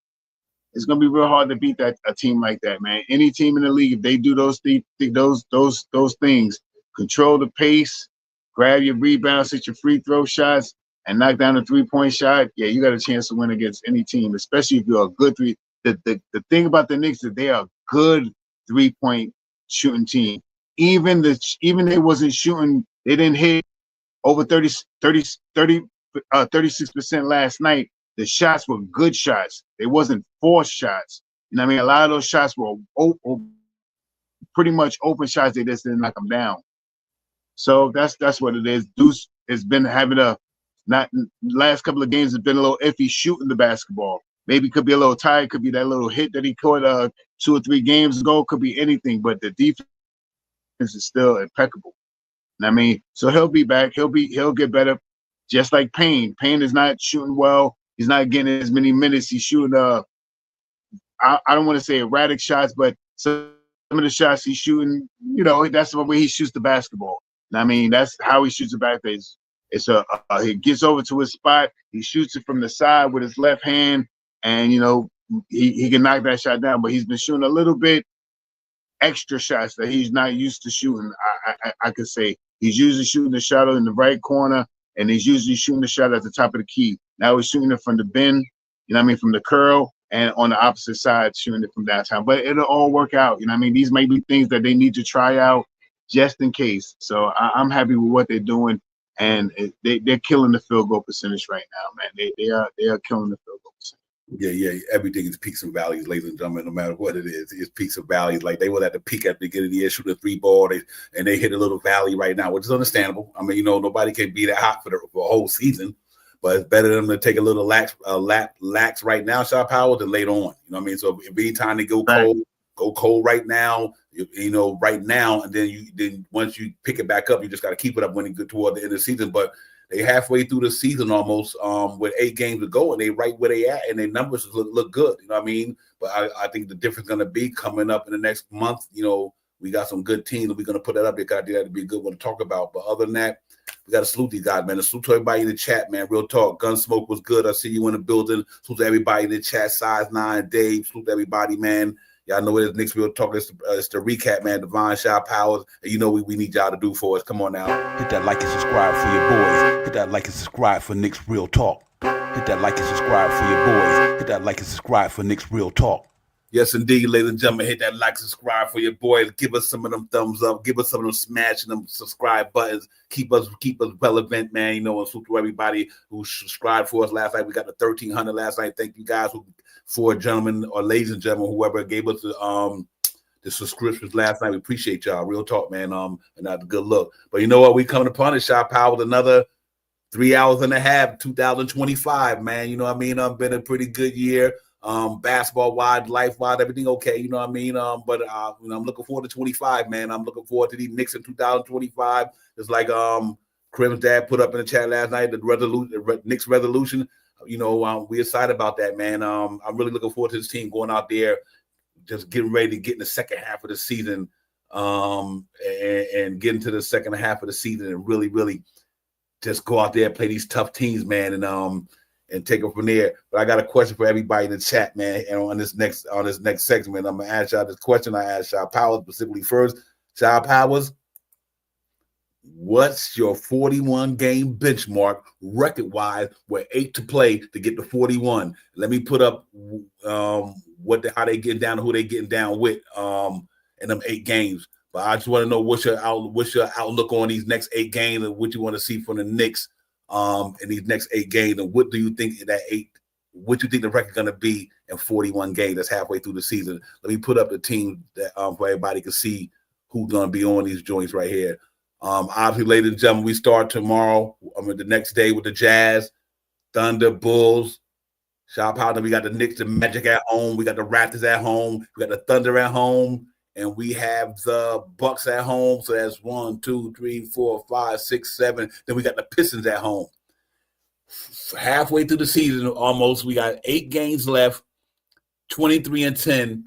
It's gonna be real hard to beat a team like that, man. Any team in the league, if they do those things, control the pace, grab your rebounds, hit your free throw shots, and knock down a 3-point shot, yeah, you got a chance to win against any team, especially if you're a good three. The thing about the Knicks is they are a good 3-point shooting team. Even they wasn't shooting, they didn't hit over 36% last night. The shots were good shots. They wasn't forced shots. You know what I mean? A lot of those shots were pretty much open shots. They just didn't knock them down. So that's what it is. Deuce has been having last couple of games has been a little iffy shooting the basketball. Maybe could be a little tired. Could be that little hit that he caught 2 or 3 games ago. Could be anything. But the defense is still impeccable. I mean, so he'll be back. He'll get better. Just like Payne. Payne is not shooting well. He's not getting as many minutes. He's shooting I don't want to say erratic shots, but some of the shots he's shooting, that's the way he shoots the basketball. I mean, that's how he shoots the basketball. He gets over to his spot. He shoots it from the side with his left hand, and he can knock that shot down. But he's been shooting a little bit extra shots that he's not used to shooting. I could say he's usually shooting the shot in the right corner, and he's usually shooting the shot at the top of the key. Now he's shooting it from the bend, from the curl, and on the opposite side, shooting it from downtown. But it'll all work out. These might be things that they need to try out just in case. So I'm happy with what they're doing, and they're killing the field goal percentage right now, man. They are killing the field goal percentage. Yeah. Everything is peaks and valleys, ladies and gentlemen. No matter what it is, it's peaks and valleys. Like they were at the peak at the beginning of the year, shooting a 3 ball, and they hit a little valley right now, which is understandable. I mean, nobody can be that hot for a whole season, but it's better than to take a little lax right now, Sharp Power, than later on. You know what I mean? So if any time to go cold right now, right now, and then once you pick it back up, you just got to keep it up when you get toward the end of the season. But they halfway through the season almost, with 8 games to go, and they right where they at, and their numbers look good. You know what I mean? But I think the difference is going to be coming up in the next month. We got some good teams, and we're going to put that up there. Got to be a good one to talk about. But other than that, we got to salute these guys, man. And salute to everybody in the chat, man. Real talk. Gunsmoke was good. I see you in the building. Salute to everybody in the chat. Size 9, Dave. Salute to everybody, man. Y'all know it is Knicks Real Talk. It's the recap, man. Divine Sharp Powers. And we need y'all to do for us. Come on now. Hit that like and subscribe for your boys. Hit that like and subscribe for Knicks Real Talk. Hit that like and subscribe for your boys. Hit that like and subscribe for Knicks Real Talk. Yes, indeed, ladies and gentlemen. Hit that like, subscribe for your boys. Give us some of them thumbs up. Give us some of them smashing them subscribe buttons. Keep us relevant, man. And salute to everybody who subscribed for us last night. We got the 1,300 last night. Thank you guys for gentlemen or ladies and gentlemen, whoever gave us the subscriptions last night. We appreciate y'all. Real talk, man. And that's a good look. But you know what? We coming upon it, Sharp Power, with another 3 hours and a half, 2025, man. You know what I mean? Been a pretty good year. Basketball wide, life wide, everything okay. You know what I mean? But I'm looking forward to 25, man. I'm looking forward to these Knicks in 2025. It's like Krim's dad put up in the chat last night, the Knicks resolution. We're excited about that, man. I'm really looking forward to this team going out there, just getting ready to get in the second half of the season, and get into the second half of the season and really, really just go out there and play these tough teams, man, and take it from there. But I got a question for everybody in the chat, man. And on this next segment, I'm gonna ask y'all this question. I asked Shaw Powers specifically first. Shaw Powers, what's your 41 game benchmark record-wise with 8 to play to get to 41? Let me put up how they getting down and who they getting down with in them 8 games. But I just want to know what's your outlook on these next 8 games and what you want to see from the Knicks in these next 8 games, and what do you think what you think the record going to be in 41 games that's halfway through the season? Let me put up the team that for everybody can see who's going to be on these joints right here. Obviously, ladies and gentlemen, we start tomorrow. The next day with the Jazz, Thunder, Bulls. Shop out. We got the Knicks, the Magic at home. We got the Raptors at home. We got the Thunder at home. And we have the Bucks at home. So that's 1, 2, 3, 4, 5, 6, 7. Then we got the Pistons at home. Halfway through the season, almost, we got 8 games left, 23-10.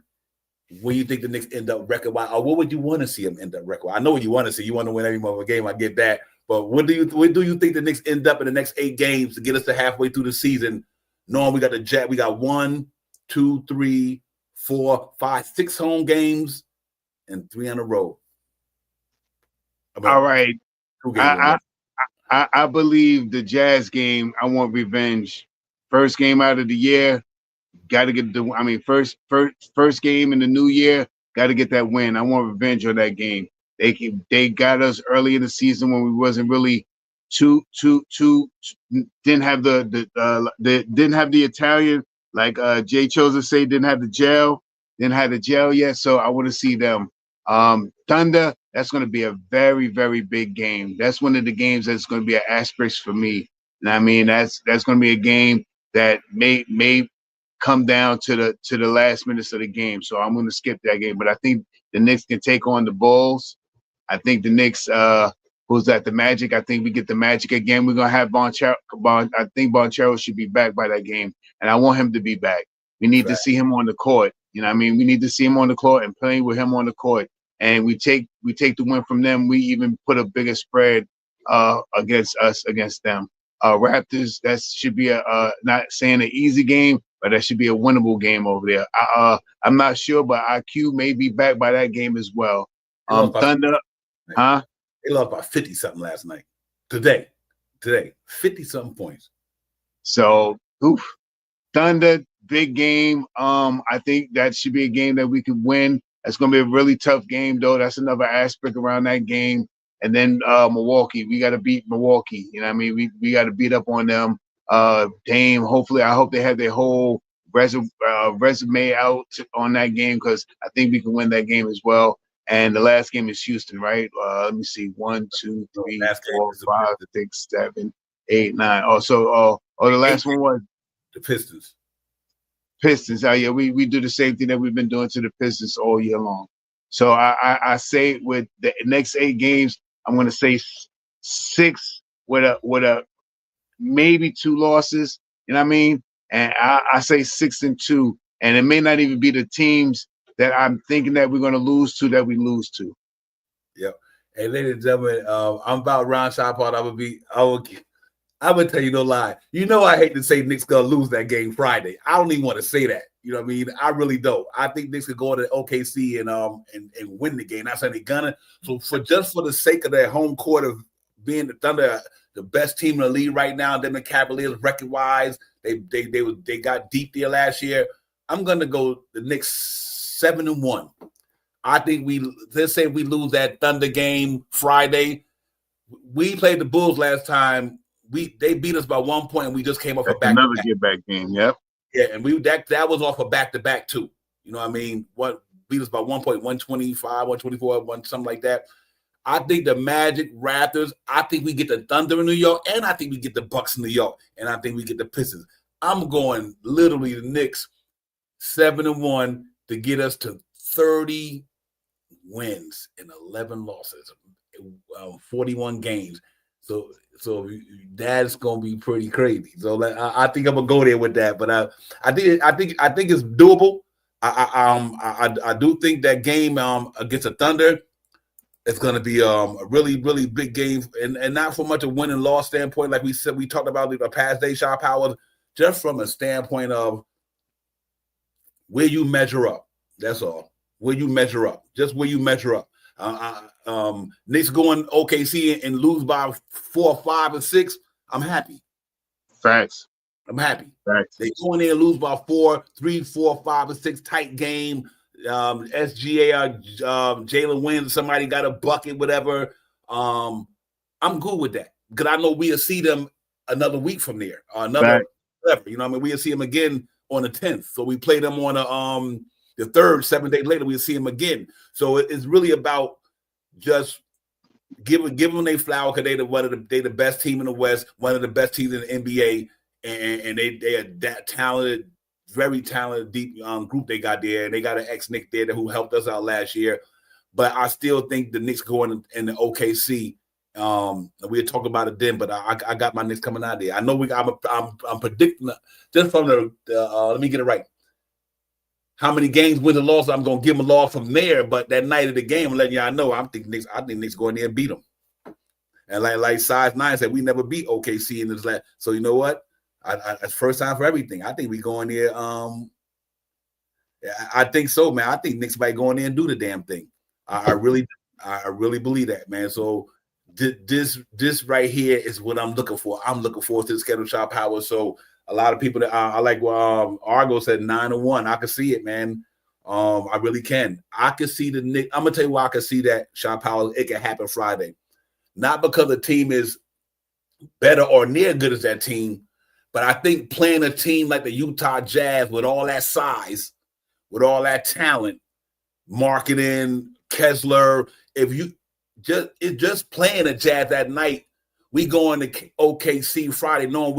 Where do you think the Knicks end up record-wise? Or what would you want to see them end up record-wise? I know what you want to see. You want to win every mother game. I get that. But where do you think the Knicks end up in the next 8 games to get us to halfway through the season? Knowing we got the Jet, we got 1, 2, 3, 4, 5, 6 home games and 3 on the road. All right. I believe the Jazz game, I want revenge. First game out of the year, got to get first game in the new year, got to get that win. I want revenge on that game. They got us early in the season when we wasn't really didn't have the Italian, like Jay chose to say, didn't have the gel yet. So I want to see them. Thunder, that's going to be a very, very big game. That's one of the games that's going to be an asterisk for me. And I mean, that's going to be a game that may come down to the last minutes of the game. So I'm going to skip that game. But I think the Knicks can take on the Bulls. I think the Knicks, who's at the Magic? I think we get the Magic again. We're going to have Bonchero. I think Bonchero should be back by that game. And I want him to be back. We need to see him on the court. You know what I mean? We need to see him on the court and playing with him on the court. And we take the win from them. We even put a bigger spread against them. Raptors, that should be not saying an easy game, but that should be a winnable game over there. I'm not sure, but IQ may be back by that game as well. Thunder, huh? They lost by 50-something last night. Today, 50-something points. So, Thunder, big game. I think that should be a game that we could win. That's going to be a really tough game, though. That's another aspect around that game. And then Milwaukee, we got to beat Milwaukee. You know what I mean? We got to beat up on them. Dame, hopefully, I hope they have their whole resume out on that game, because I think we can win that game as well. And the last game is Houston, right? Let me see. 1, 2, 3, 4, 5, 6, 7, 8, 9. The last one was the Pistons. Oh yeah, we do the same thing that we've been doing to the Pistons all year long. So I say with the next 8 games, I'm going to say 6 with a maybe 2 losses. You know what I mean? And I say 6-2, and it may not even be the teams that I'm thinking that we're going to lose to that we lose to. Yep. Hey, ladies and gentlemen, I'm about round shot part. I would tell you no lie. You know, I hate to say Knicks gonna lose that game Friday. I don't even want to say that. You know what I mean? I really don't. I think Knicks could go to OKC and win the game. Not saying they're gonna. So for the sake of their home court of being the Thunder, the best team in the league right now, them the Cavaliers record wise, they got deep there last year. I'm gonna go the Knicks 7-1. I think let's say we lose that Thunder game Friday. We played the Bulls last time. They beat us by 1 point, and we just came off a back. Another get back game, yep. Yeah, and that was off a back-to-back too. You know what I mean? What beat us by 1 point, 125, 124, something like that. I think the Magic, Raptors, I think we get the Thunder in New York, and I think we get the Bucks in New York, and I think we get the Pistons. I'm going literally the Knicks 7-1 to get us to 30 wins and 11 losses, 41 games. So that's gonna be pretty crazy. So I think I'm gonna go there with that. But I think it's doable. I do think that game against the Thunder, it's going to be a really, really big game, and not so much a win and loss standpoint, like we said, we talked about the past day, Shaw Powers, just from a standpoint of where you measure up. That's all. Where you measure up, just where you measure up. Knicks going OKC and lose by 4, 5, and 6. I'm happy. Facts. I'm happy. Facts. They go in there and lose by 4, 3, 4, 5, and 6. Tight game. SGA, Jalen wins. Somebody got a bucket, whatever. I'm good with that because I know we'll see them another week from there. Whatever. You know what I mean? We'll see them again on the 10th. So we play them on the 3rd, 7 days later. We'll see them again. So it's really about just give them their flower because they the best team in the West, one of the best teams in the NBA, and they are that talented. Very talented, deep group they got there, and they got an ex-Knick there who helped us out last year. But I still think the Knicks going in the OKC. We'll talk about it then, but I got my Knicks coming out there. I know I'm predicting just from the let me get it right. How many games win the loss? I'm gonna give them a loss from there, but that night of the game, I'm letting y'all know I think Knicks go in there and beat them. And like Size 9 said, we never beat OKC in this last. So you know what? It's first time for everything. I think we go in there. I think so, man. I think Knicks might go in there and do the damn thing. I really believe that, man. So this right here is what I'm looking for. I'm looking forward to the schedule, Shop Power. So a lot of people that I like. Argo said 9-1. I can see it, man. I really can. I can see the Knicks. I'm gonna tell you why I can see that, Shop Power. It can happen Friday, not because the team is better or near good as that team. But I think playing a team like the Utah Jazz with all that size, with all that talent, marketing, Kessler, if you just playing a Jazz that night, we go into OKC Friday knowing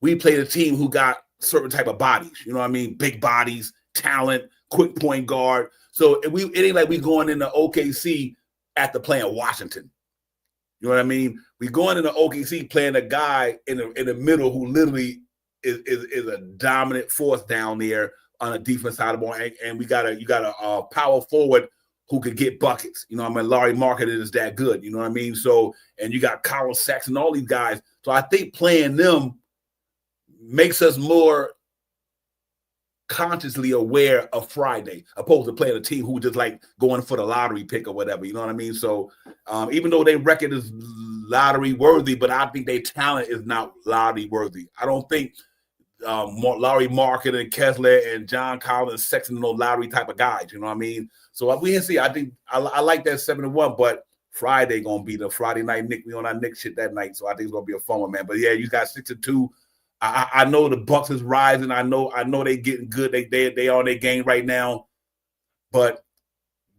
we played a team who got certain type of bodies. You know what I mean? Big bodies, talent, quick point guard. So it ain't like we going into OKC after playing Washington. You know what I mean? We going into OKC playing a guy in the middle who literally is a dominant force down there on the defense side of the ball, and you got a power forward who could get buckets. You know what I mean? Larry Marketing is that good. You know what I mean? So, and you got Carl Sachs and all these guys. So I think playing them makes us more consciously aware of Friday, opposed to playing a team who just like going for the lottery pick or whatever. You know what I mean? So even though their record is lottery worthy, but I think their talent is not lottery worthy. I don't think Larry Market and Kessler and John Collins, Sexton, no lottery type of guys. You know what I mean? So we can see. I think I like that 7-1, but Friday gonna be the Friday night Nick. We on our Nick shit that night, so I think it's gonna be a fun one, man. But yeah, you got 6-2. I know the Bucks is rising. I know they getting good. They on their game right now, but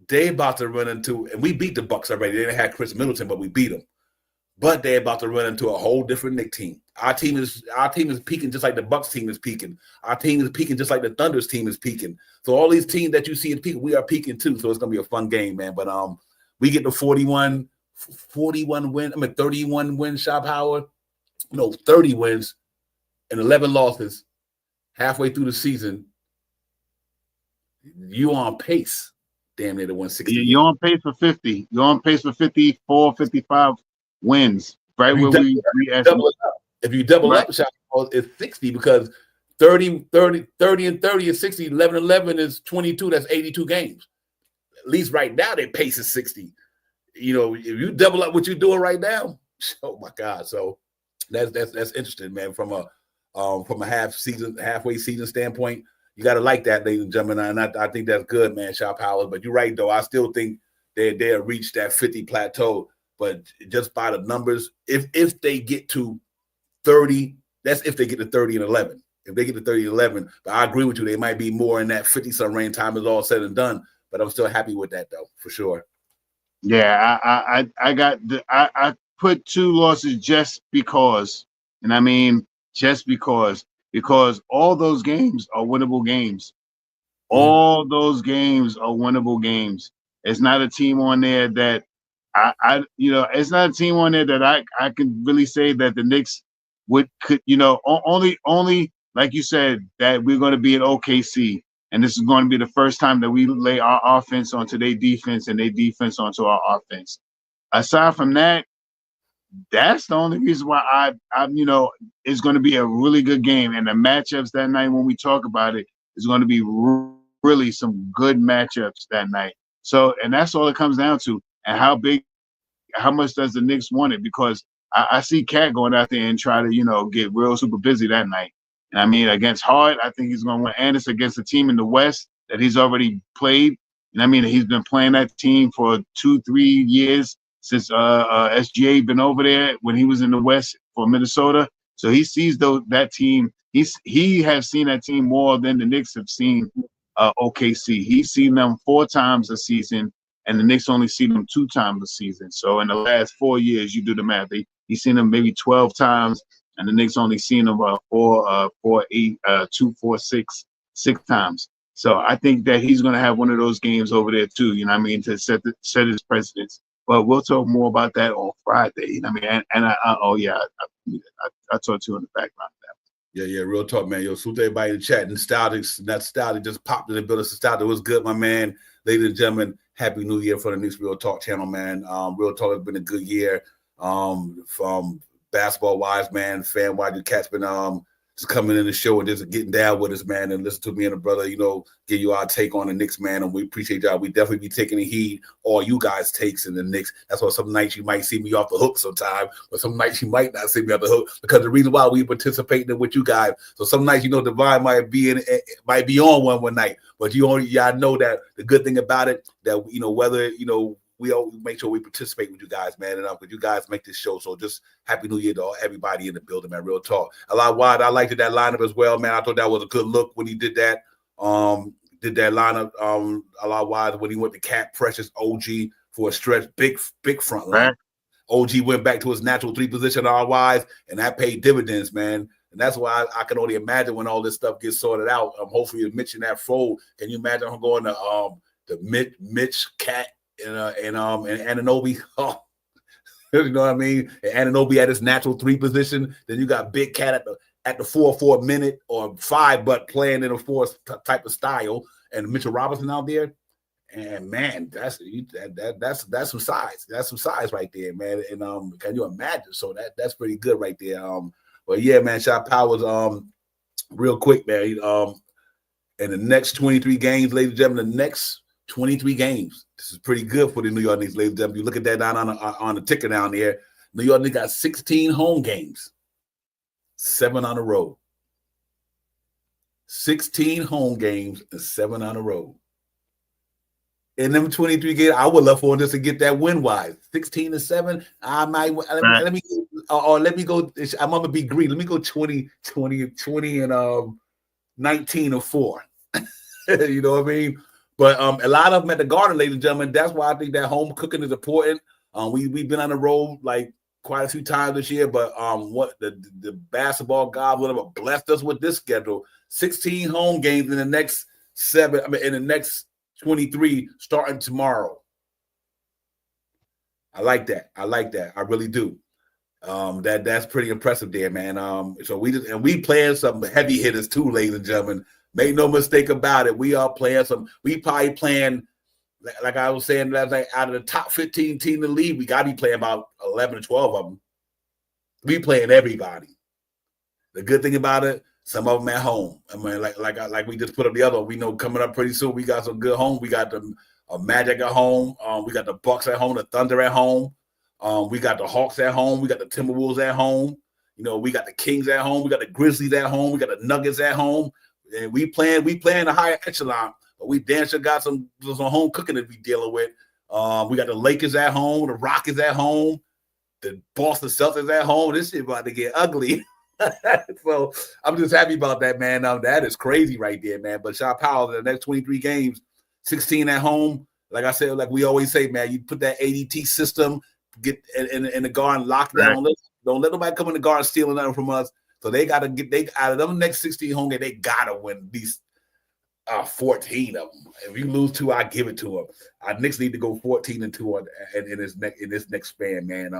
they about to run into, and we beat the Bucks already. They didn't have Chris Middleton, but we beat them. But they're about to run into a whole different Knicks team. Our team is peaking just like the Bucks team is peaking. Our team is peaking just like the Thunder's team is peaking. So all these teams that you see is peaking, we are peaking too. So it's gonna be a fun game, man. But we get the 41 win. 31 win, Shop Howard. No, 30 wins and 11 losses halfway through the season. You on pace, damn near to 160. You're on pace for 50. You're on pace for 54, 55 wins. Right where we double it up. If you double up, it's 60 because 30 and 30 is 60. 11 and 11 is 22. That's 82 games. At least right now, their pace is 60. You know, if you double up what you're doing right now, oh my God. So that's interesting, man. From a halfway season standpoint, you got to like that, ladies and gentlemen. And I think that's good, man. Shop Howard. But you're right, though. I still think they'll reach that 50 plateau. But just by the numbers, if they get to 30, that's if they get to 30 and 11. If they get to 30 and 11, but I agree with you, they might be more in that 50-some range time is all said and done. But I'm still happy with that, though, for sure. Yeah, I put 2 losses just because, and I mean just because all those games are winnable games. Mhm. All those games are winnable games. It's not a team on there that it's not a team on there that I can really say that the Knicks could, only like you said that we're going to be at OKC, and this is going to be the first time that we lay our offense onto their defense and their defense onto our offense. Aside from that, that's the only reason why it's going to be a really good game, and the matchups that night when we talk about it is going to be really some good matchups that night. So, and that's all it comes down to, and how much does the Knicks want it? Because I see Cat going out there and try to, get real super busy that night. And I mean, against Hart, I think he's going to win. And it's against a team in the West that he's already played. And I mean, he's been playing that team for 2-3 years since SGA been over there when he was in the West for Minnesota. So he sees that team. He has seen that team more than the Knicks have seen OKC. He's seen them 4 times a season, and the Knicks only see them 2 times a season. So in the last 4 years, you do the math. He's seen them maybe 12 times, and the Knicks only seen them 6 times. So I think that he's going to have one of those games over there too. You know what I mean, to set his precedence. But we'll talk more about that on Friday. You know what I mean? And I talked to you in the background. Yeah, real talk, man. Yo, salute everybody in the chat. Nostalgic just popped in the building. Nostalgic was good, my man. Ladies and gentlemen, happy new year for the Knicks Real Talk channel, man. Real Talk has been a good year. From basketball wise, man, fan wise, the cat's been just coming in the show and just getting down with us, man, and listen to me and the brother, give you our take on the Knicks, man, and we appreciate y'all. We definitely be taking the heed all you guys takes in the Knicks. That's why some nights you might see me off the hook sometime, but some nights you might not see me off the hook because the reason why we participating with you guys. So some nights, Divine might be on one night, but y'all know that the good thing about it that whether we all make sure we participate with you guys, man, and with you guys make this show. So just happy new year to everybody in the building, man. Real talk. A lot wide. I liked that lineup as well, man. I thought that was a good look when he did that. Did that lineup a lot wide when he went to Cat, Precious, OG for a stretch, big front line. Right. OG went back to his natural 3 position all wise, and that paid dividends, man. And that's why I can only imagine when all this stuff gets sorted out. Hopefully, Mitch in that fold. Can you imagine him going to Mitch, Cat, and Anunoby? Oh, you know what I mean? And Anunoby at his natural 3 position. Then you got Big Cat at the 4 for a minute or 5, but playing in a 4 type of style. And Mitchell Robinson out there. And man, that's some size. That's some size right there, man. And can you imagine? So that's pretty good right there. But yeah, man, Shot Powers, real quick, man. In the next 23 games, ladies and gentlemen, the next 23 games. This is pretty good for the New York Knicks, ladies and gentlemen. You look at that down on the ticker down there. New York Knicks got 16 home games, 7 on the road. 16 home games and 7 on the road. In them 23 games, I would love for us to get that win-wise. 16-7. I might let me go. I'm gonna be greedy. Let me go 20 and 19-4. You know what I mean? But a lot of them at the Garden, ladies and gentlemen. That's why I think that home cooking is important. We've been on the road like quite a few times this year, but what the basketball God would have blessed us with this schedule: 16 home games in the next 7. In the next 23 starting tomorrow. I like that. I really do. That's pretty impressive there, man. So we playing some heavy hitters too, ladies and gentlemen. Make no mistake about it. We are playing we probably playing, like I was saying last night, out of the top 15 team in the league, we got to be playing about 11 or 12 of them. We playing everybody. The good thing about it, some of them at home. I mean, like we just put up the other one. We know coming up pretty soon, we got some good home. We got the Magic at home. We got the Bucks at home, the Thunder at home. We got the Hawks at home. We got the Timberwolves at home. We got the Kings at home. We got the Grizzlies at home. We got the Nuggets at home. And we playing the higher echelon, but we damn sure got some home cooking to be dealing with. We got the Lakers at home, the Rockets at home, the Boston Celtics at home. This shit about to get ugly. So I'm just happy about that, man. That is crazy right there, man. But Shaw Powell, the next 23 games, 16 at home, like I said, like we always say, man, you put that ADT system, get in the guard and lock down. Don't let nobody come in the guard stealing nothing from us. So they got to get out of them next 16 home game. They got to win these 14 of them. If you lose 2, I give it to them. Our Knicks need to go 14-2 in this next span, man.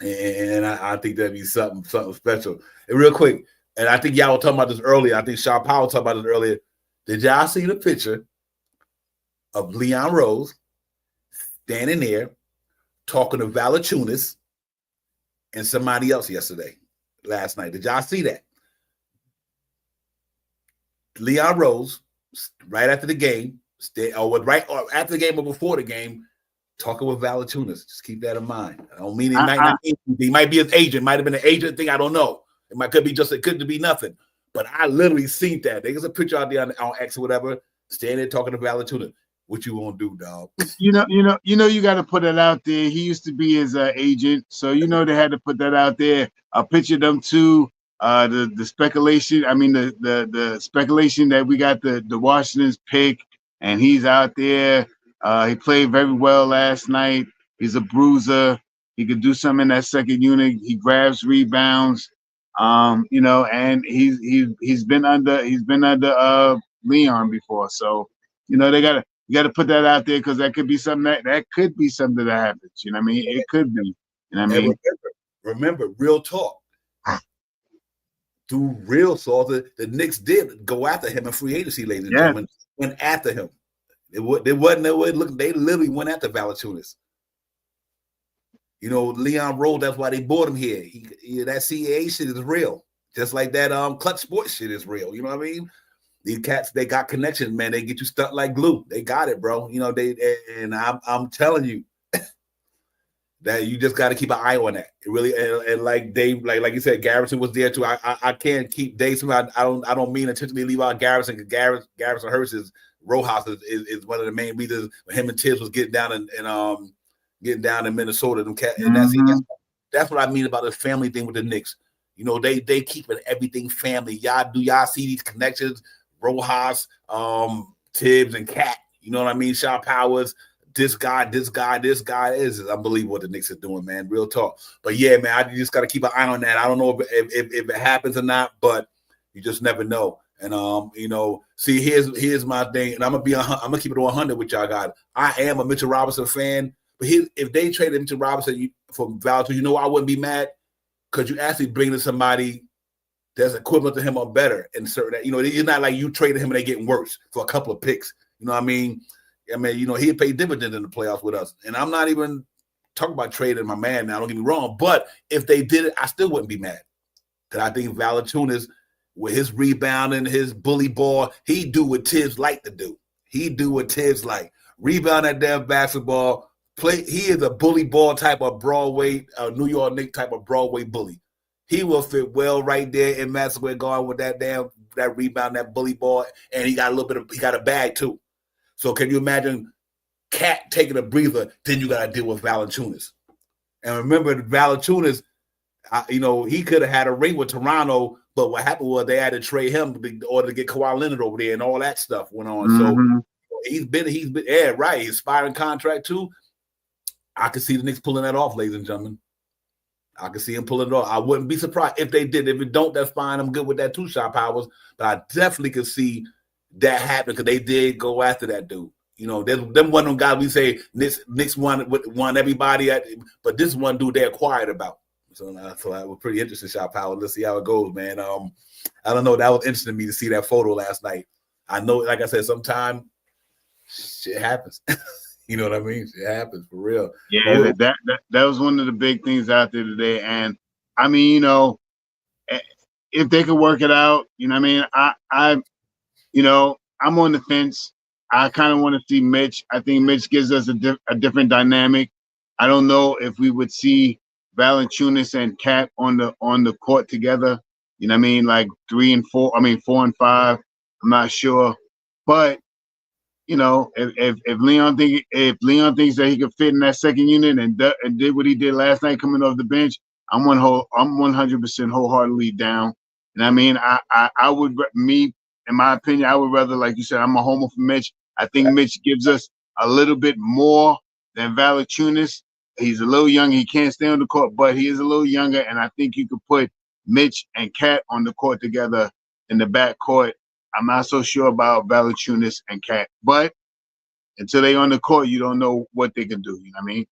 And I think that'd be something special. And real quick, and I think y'all were talking about this earlier. I think Shaw Powell talked about this earlier. Did y'all see the picture of Leon Rose standing there talking to Valanciunas and somebody else last night? Did y'all see that? Leon Rose, right after the game, right after the game or before the game, talking with Valanciunas. Just keep that in mind. I don't mean he might be his agent, might have been an agent thing. I don't know. It could be nothing. But I literally seen that. There's a picture out there on X or whatever, standing there talking to Valanciunas. What you gonna do, dog? You got to put it out there. He used to be his agent, so they had to put that out there. I picture them too. The speculation. I mean, the speculation that we got the Washington's pick, and he's out there. He played very well last night. He's a bruiser. He could do something in that second unit. He grabs rebounds. And he's been under Leon before. So, you got to put that out there because that could be something that happens. You know what I mean? It could be. You know what I mean? Remember, real talk. Through real talk, the Knicks did go after him in free agency, ladies and gentlemen. Went after him. They wasn't no way. Look, they literally went after Valanciunas. Leon Rose. That's why they bought him here. That CAA shit is real, just like that Clutch Sports shit is real. You know what I mean? These cats, they got connections, man. They get you stuck like glue. They got it, bro. I'm telling you that you just got to keep an eye on that. It really, and like Dave, like you said, Garrison was there too. I can't keep Dave. I don't mean intentionally leave out Garrison because Garrison Hurst is Rojas is one of the main reasons him and Tibbs was getting down in Minnesota. And that's what I mean about the family thing with the Knicks. They keep everything family. Y'all see these connections? Rojas, Tibbs, and Cat. You know what I mean? Shaw Powers. This guy is unbelievable what the Knicks are doing, man. Real talk. But yeah, man, I just got to keep an eye on that. I don't know if it happens or not, but you just never know. And see, here's my thing, and I'm gonna keep it 100 with y'all guys. I am a Mitchell Robinson fan, but if they traded Mitchell Robinson for Valanciunas, I wouldn't be mad because you actually bring in somebody that's equivalent to him or better. And certain, it's not like you traded him and they getting worse for a couple of picks. You know what I mean? He'd pay dividends in the playoffs with us. And I'm not even talking about trading my man now, don't get me wrong. But if they did it, I still wouldn't be mad. Because I think Valanciunas, with his rebounding, his bully ball, he do what Tibbs like to do. He do what Tibbs like. Rebound that damn basketball. He is a bully ball type of Broadway, New York Knicks type of Broadway bully. He will fit well right there in Madison Square Garden with that rebound, that bully ball, and he got a bag too. So can you imagine Cat taking a breather? Then you got to deal with Valanciunas. And remember, Valanciunas, he could have had a ring with Toronto, but what happened was they had to trade him in order to get Kawhi Leonard over there, and all that stuff went on. Mm-hmm. So he's been, right. He's expiring contract too. I could see the Knicks pulling that off, ladies and gentlemen. I could see him pulling it off. I wouldn't be surprised if they did. If it don't, that's fine. I'm good with that too, Shot Powers. But I definitely could see that happen because they did go after that dude. Them one of them guys we say Knicks won everybody but this one dude they acquired about. So that was pretty interesting, Shot Powers. Let's see how it goes, man. I don't know. That was interesting to me to see that photo last night. I know, like I said, sometimes shit happens. You know what I mean? It happens for real. Yeah, that was one of the big things out there today. And I mean, if they could work it out, I mean, I'm on the fence. I kind of want to see Mitch. I think Mitch gives us a different dynamic. I don't know if we would see Valanciunas and Cat on the court together. You know what I mean? Like 3 and 4. I mean 4 and 5. I'm not sure, but if Leon thinks that he could fit in that second unit and did what he did last night coming off the bench, I'm 100% wholeheartedly down. And I mean, I would, in my opinion, I would rather, like you said, I'm a homer for Mitch. I think Mitch gives us a little bit more than Valanciunas. He's a little younger. He can't stay on the court, but he is a little younger. And I think you could put Mitch and Cat on the court together in the backcourt. I'm not so sure about Valanciunas and Cat, but until they on the court, you don't know what they can do. You know what I mean?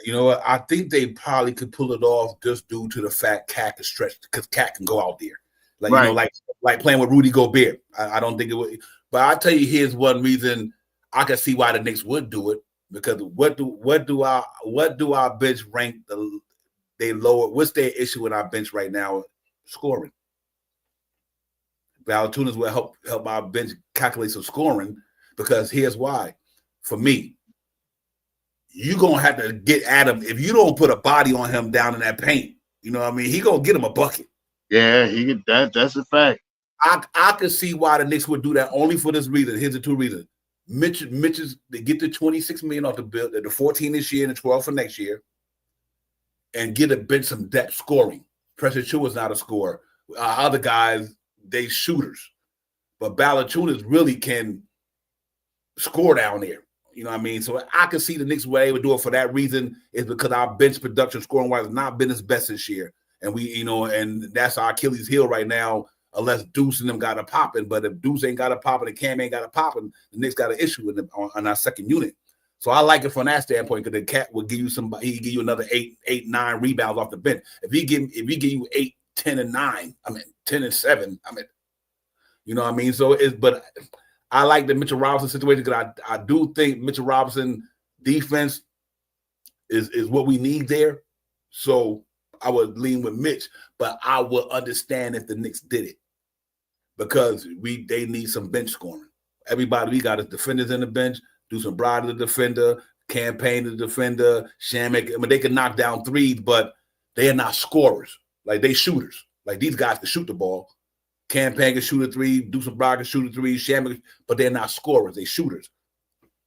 You know what? I think they probably could pull it off just due to the fact Cat can stretch, because Cat can go out there. Like, right. You know, like playing with Rudy Gobert. I don't think it would. But I'll tell you, here's one reason I can see why the Knicks would do it. Because what do our bench rank they lower? What's their issue with our bench right now? Scoring. Valanciunas will help our bench calculate some scoring, because here's why. For me, you're gonna have to get at him. If you don't put a body on him down in that paint, you know what I mean? He gonna get him a bucket. Yeah, that's a fact. I could see why the Knicks would do that, only for this reason. Here's the two reasons. Mitch is they get the $26 million off the bill, the 14 this year and the 12 for next year, and get a bench some depth scoring. Pressure Chu is not a scorer. Other guys, they shooters, but Valanciunas really can score down there. You know what I mean? So I can see the Knicks way they would do it for that reason, is because our bench production scoring wise has not been as best this year, and and that's our Achilles heel right now. Unless Deuce and them got a popping, but if Deuce ain't got a popping and Cam ain't got a popping, the Knicks got an issue on our second unit. So I like it from that standpoint, because the Cat will give you somebody. He give you another 8, 9 rebounds off the bench. If he give you 8, 10, and 9, 10 and 7, you know what I mean. So but I like the Mitchell Robinson situation, because I do think Mitchell Robinson defense is what we need there. So I would lean with Mitch, but I would understand if the Knicks did it, because they need some bench scoring. Everybody, we got defenders in the bench. Deuce Bride the defender, Campaign the defender, Shamek. They can knock down threes, but they are not scorers. Like, they shooters. Like, these guys can shoot the ball. Campaign can shoot a three. Deuce Bride can shoot a three. Shamek, but they're not scorers. They shooters.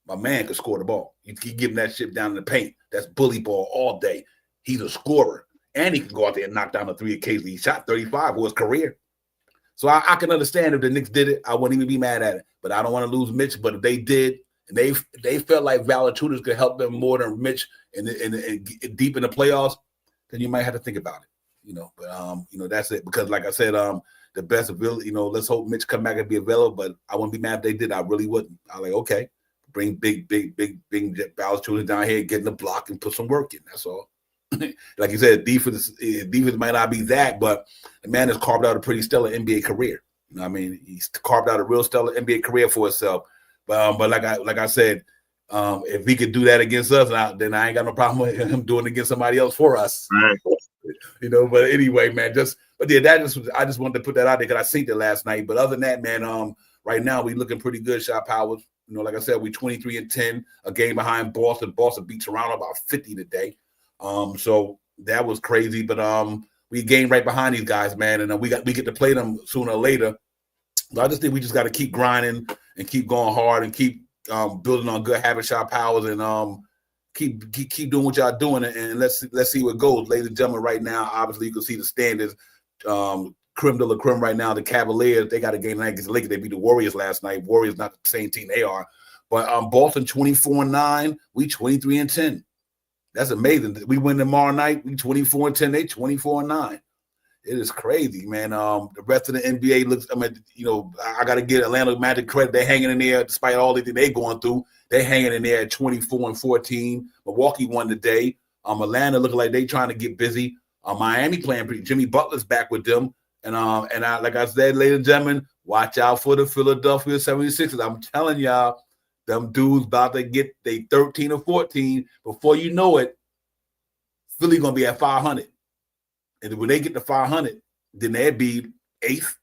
My man can score the ball. You give him that shit down in the paint. That's bully ball all day. He's a scorer. And he can go out there and knock down a three occasionally. He shot 35 for his career. So I can understand if the Knicks did it. I wouldn't even be mad at it. But I don't want to lose Mitch. But if they did, and they felt like Valanciunas could help them more than Mitch and deep in the playoffs, then you might have to think about it. But that's it. Because like I said, the best ability, let's hope Mitch come back and be available. But I wouldn't be mad if they did. I really wouldn't. I'm like, okay, bring big Valanciunas down here, get in the block and put some work in. That's all. Like you said, defense might not be that, but the man has carved out a pretty stellar NBA career. You know what I mean? He's carved out a real stellar NBA career for himself. But like I said, if he could do that against us, then I ain't got no problem with him doing it against somebody else for us. Right. But anyway, man, I just wanted to put that out there because I seen it last night. But other than that, man, right now we looking pretty good, shot powers. Like I said, we 23-10, a game behind Boston. Boston beat Toronto about 50 today. So that was crazy, but we gained right behind these guys, man, and we get to play them sooner or later. But I just think we just got to keep grinding and keep going hard and keep building on good habit, shot powers, and keep doing what y'all doing, and let's see what goes, ladies and gentlemen. Right now, obviously, you can see the standings. Creme de la creme right now. The Cavaliers, they got a game tonight against the Lakers. They beat the Warriors last night. Warriors not the same team they are, but Boston 24-9, we 23-10. That's amazing. We win tomorrow night. We 24-10. They 24-9. It is crazy, man. The rest of the NBA looks. I got to give Atlanta Magic credit. They're hanging in there despite all the things they're going through. They're hanging in there at 24-14. Milwaukee won today. Atlanta looking like they trying to get busy. Miami playing pretty. Jimmy Butler's back with them. And like I said, ladies and gentlemen, watch out for the Philadelphia 76ers. I'm telling y'all. Them dudes about to get they 13 or 14. Before you know it, Philly gonna be at 500. And when they get to 500, then they'd be 8th.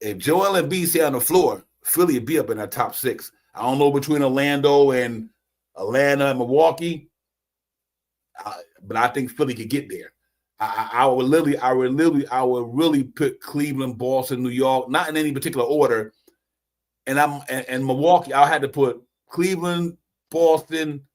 If Joel Embiid stay on the floor, Philly would be up in that top 6. I don't know between Orlando and Milwaukee, but I think Philly could get there. I would really put Cleveland, Boston, New York, not in any particular order. And Milwaukee, I had to put Cleveland, Boston,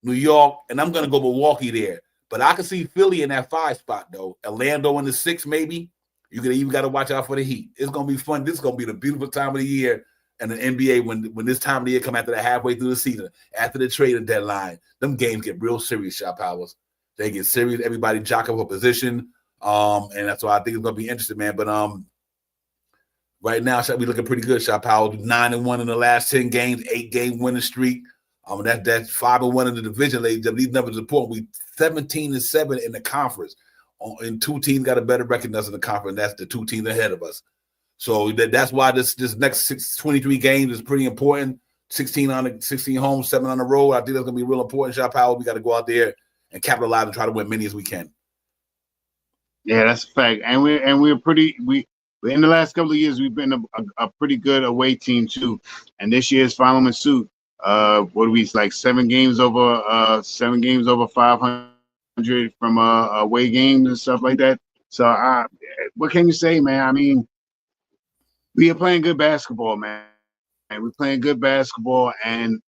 New York, and I'm going to go Milwaukee there. But I can see Philly in that 5 spot, though. Orlando in the 6, maybe. You even got to watch out for the Heat. It's going to be fun. This is going to be the beautiful time of the year. And the NBA, when this time of the year come after the halfway through the season, after the trading deadline, them games get real serious, Shot Powers. They get serious. Everybody jockeying for position. And that's why I think it's gonna be interesting, man. But right now, Shot be looking pretty good, Shot Powers. 9-1 in the last 10 games, 8-game winning streak. That's 5-1 in the division, ladies. These numbers are important. We 17-7 in the conference. And 2 teams got a better record than us in the conference. That's the 2 teams ahead of us. So that's why this next 23 games is pretty important. 16 home, 7 on the road. I think that's gonna be real important. Shot Power. We got to go out there and capitalize and try to win many as we can. Yeah, that's a fact. And we're in the last couple of years we've been a pretty good away team too. And this year's following suit. What are we like 7 games over 500 from away games and stuff like that. So what can you say, man? I mean, we are playing good basketball, man. And we're playing good basketball, and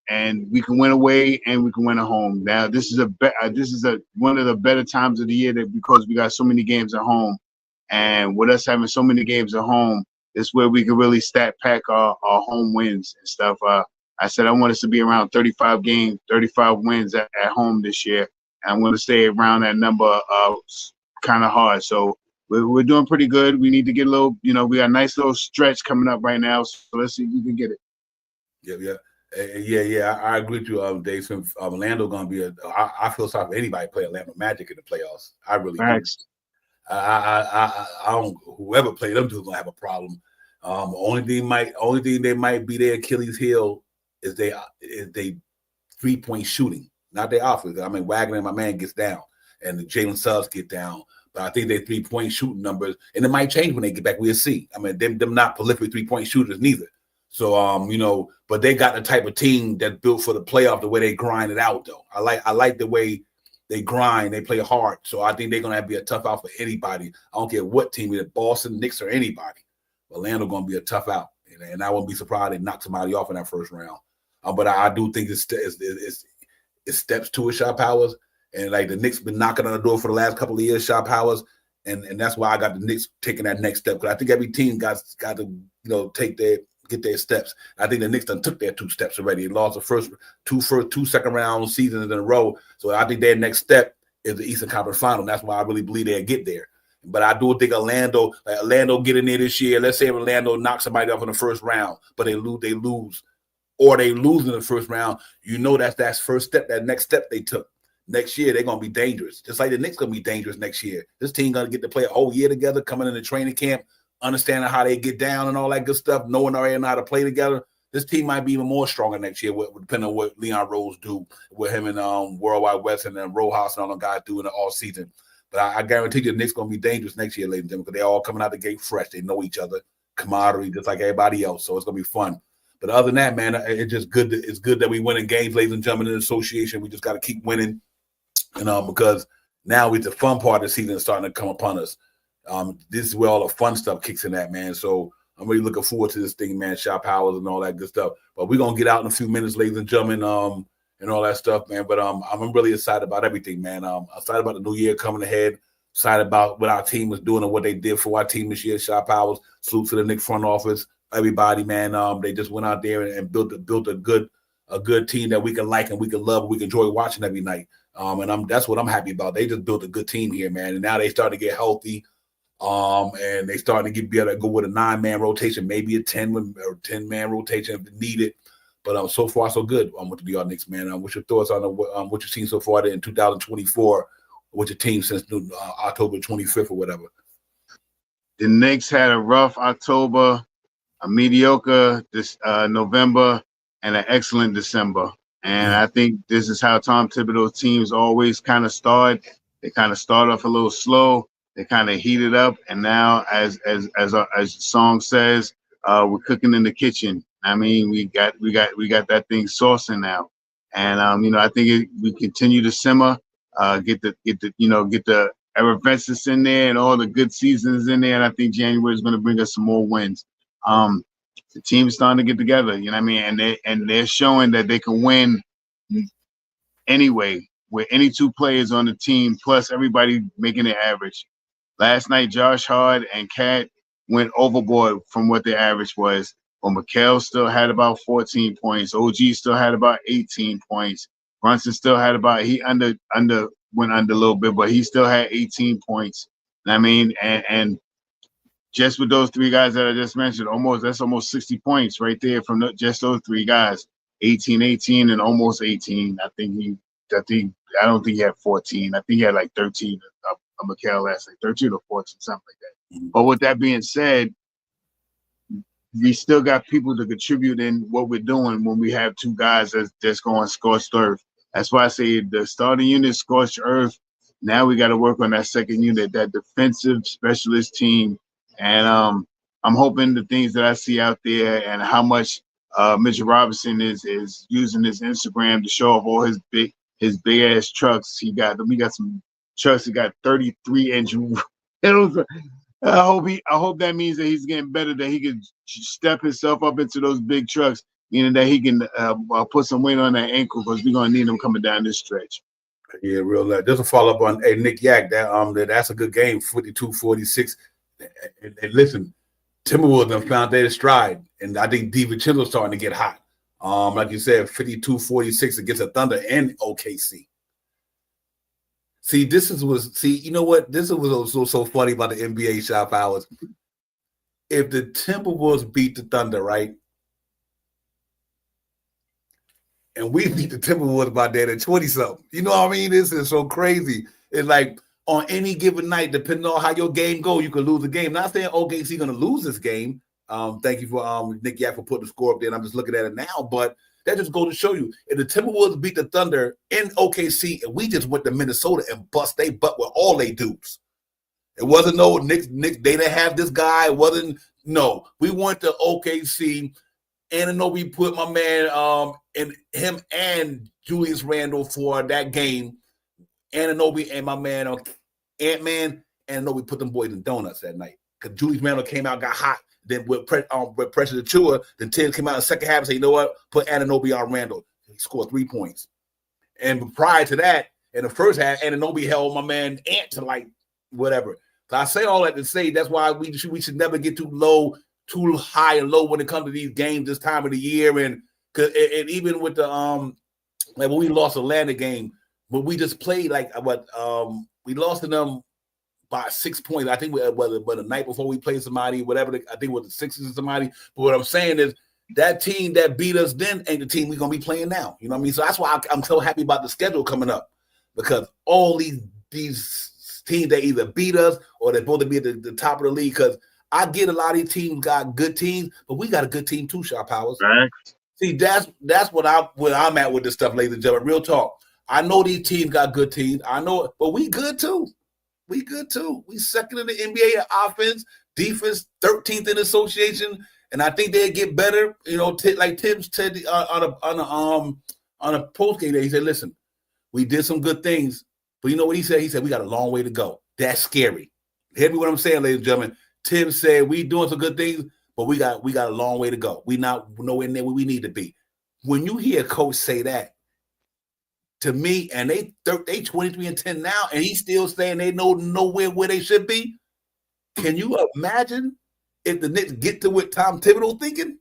we can win away and we can win at home. Now, this is one of the better times of the year because we got so many games at home, and with us having so many games at home, it's where we can really stat pack our home wins and stuff. I said I want us to be around 35 wins at home this year, and I'm going to stay around that number kind of hard. So. We're doing pretty good. We need to get a little, we got a nice little stretch coming up right now. So let's see if we can get it. Yeah. I agree with you, Dave Smith. Orlando going to be I feel sorry for anybody play Orlando Magic in the playoffs. I really do. I don't. Whoever play them two is gonna have a problem. Only thing they might be their Achilles heel is they 3-point shooting, not their offense. I mean, Wagner and my man gets down, and the Jalen Suggs get down. But I think their 3-point shooting numbers, and it might change when they get back. We'll see. I mean, them not prolific 3-point shooters neither. So but they got the type of team that's built for the playoff. The way they grind it out, though, I like the way they grind. They play hard. So I think they're gonna have to be a tough out for anybody. I don't care what team, either Boston, Knicks, or anybody. Orlando gonna be a tough out, and I won't be surprised they knock somebody off in that first round. But I do think it steps to a Shot Powers. And like the Knicks been knocking on the door for the last couple of years, Shot Powers, and that's why I got the Knicks taking that next step. Because I think every team got to get their steps. I think the Knicks done took their 2 steps already. They lost the two second round seasons in a row. So I think their next step is the Eastern Conference Final. And that's why I really believe they'll get there. But I do think Orlando get in there this year. Let's say Orlando knocks somebody off in the first round, but they lose, or they lose in the first round. That's first step, that next step they took. Next year, they're going to be dangerous. Just like the Knicks going to be dangerous next year. This team going to get to play a whole year together, coming in the training camp, understanding how they get down and all that good stuff, knowing already how to play together. This team might be even more stronger next year, depending on what Leon Rose do with him and Worldwide West and Rojas and all them guys do in the offseason. But I guarantee you the Knicks going to be dangerous next year, ladies and gentlemen, because they're all coming out the gate fresh. They know each other, camaraderie, just like everybody else. So it's going to be fun. But other than that, man, it's just good. It's good that we win in games, ladies and gentlemen, in the association. We just got to keep winning. Because now the fun part of the season is starting to come upon us. This is where all the fun stuff kicks in at, man. So I'm really looking forward to this thing, man, Shot Powers and all that good stuff. But we're going to get out in a few minutes, ladies and gentlemen, and all that stuff, man. But I'm really excited about everything, man. I'm excited about the new year coming ahead. Excited about what our team is doing and what they did for our team this year, Shot Powers. Salute to the Knicks front office, everybody, man. They just went out there and built a good team that we can like and we can love and we can enjoy watching every night. And that's what I'm happy about. They just built a good team here, man. And now they starting to get healthy. And they starting to be able to go with a 9-man rotation, maybe a 10-man rotation if needed. But so far so good. With the New York Knicks, man. What's your thoughts on what you've seen so far in 2024 with your team since October 25th or whatever? The Knicks had a rough October, a mediocre November, and an excellent December. And I think this is how Tom Thibodeau's teams always kind of start. They kind of start off a little slow. They kind of heat it up, and now, as the song says, we're cooking in the kitchen. I mean, we got that thing saucing now, and I think we continue to simmer, get the effervescence in there and all the good seasons in there, and I think January is going to bring us some more wins. The team is starting to get together, you know what I mean? And they're showing that they can win anyway, with any 2 players on the team, plus everybody making it average. Last night, Josh Hart and Cat went overboard from what their average was. But Mikal still had about 14 points. OG still had about 18 points. Brunson still had about went under a little bit, but he still had 18 points. I mean, and just with those three guys that I just mentioned, that's almost 60 points right there from just those three guys. 18, 18, and almost 18. I don't think he had 14. I think he had like 13. Mikal last night, 13 or 14, something like that. But with that being said, we still got people to contribute in what we're doing when we have two guys that's going scorched earth. That's why I say the starting unit scorched earth. Now we got to work on that second unit, that defensive specialist team. And I'm hoping the things that I see out there and how much Mitchell Robinson is using his Instagram to show off all his big ass trucks. We got some trucks that got 33-inch. I hope that means that he's getting better, that he can step himself up into those big trucks, meaning that he can put some weight on that ankle, because we're gonna need him coming down this stretch. Yeah, real life. Just a follow up on Nick Yak. That's a good game, 42-46. And listen, Timberwolves have found their stride, and I think DiVincenzo's starting to get hot. Like you said, 52-46 against the Thunder and OKC. See, you know what? This was so funny about the NBA shop hours. If the Timberwolves beat the Thunder, right? And we beat the Timberwolves by that at 20-something. You know what I mean? This is so crazy. It's like on any given night, depending on how your game go, you can lose the game. Not saying OKC going to lose this game. Thank you for Nick Yak for putting the score up there. And I'm just looking at it now, but that just goes to show you, if the Timberwolves beat the Thunder in OKC and we just went to Minnesota and bust they butt with all they dudes. It wasn't no Nick, they didn't have this guy. It wasn't, no. We went to OKC, and I know we put my man and him and Julius Randle for that game. Ananobi and my man Ant-Man, and I know we put them boys in donuts that night. Because Julius Randle came out, got hot. Then with pressure to Chua, then Tibbs came out in the second half and said, you know what? Put Ananobi on Randle. He scored 3 points. And prior to that, in the first half, Ananobi held my man Ant to like whatever. So I say all that to say that's why we should never get too high and low when it comes to these games this time of the year. And even with the like when we lost the Atlanta game, but we just played like we lost to them by 6 points. I think whether the night before we played somebody, whatever, I think it was the Sixers or somebody. But what I'm saying is that team that beat us then ain't the team we're going to be playing now. You know what I mean? So that's why I'm so happy about the schedule coming up, because all these teams that either beat us or they're supposed to be at the top of the league, because I get a lot of these teams got good teams, but we got a good team too, Shot Powers. Right. See, that's where I'm at with this stuff, ladies and gentlemen. Real talk. I know these teams got good teams. I know it, but we good too. We good too. We second in the NBA offense, defense, 13th in association, and I think they'll get better. You know, like Tibbs said on a post game day, he said, "Listen, we did some good things, but you know what he said? He said we got a long way to go. That's scary." Hear me what I'm saying, ladies and gentlemen. Tibbs said we doing some good things, but we got a long way to go. We not nowhere near where we need to be. When you hear a coach say that, to me, and they 23-10 now, and he's still saying they know nowhere where they should be. Can you imagine if the Knicks get to what Tom Thibodeau thinking?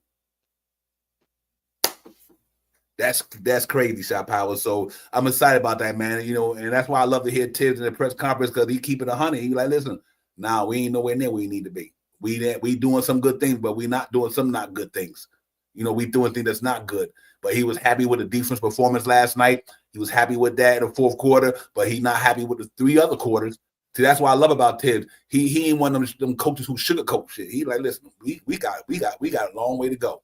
That's crazy, Shot Power. So I'm excited about that, man. You know, and that's why I love to hear Tibbs in the press conference, because he keep it 100. He like, listen, we ain't nowhere near where we need to be. We doing some good things, but we not doing some not good things. You know, we doing things that's not good. But he was happy with the defense performance last night. He was happy with that in the fourth quarter, but he's not happy with the 3 other quarters. See, that's what I love about Tibbs. He ain't one of them coaches who sugarcoat shit. He like, listen, we got a long way to go.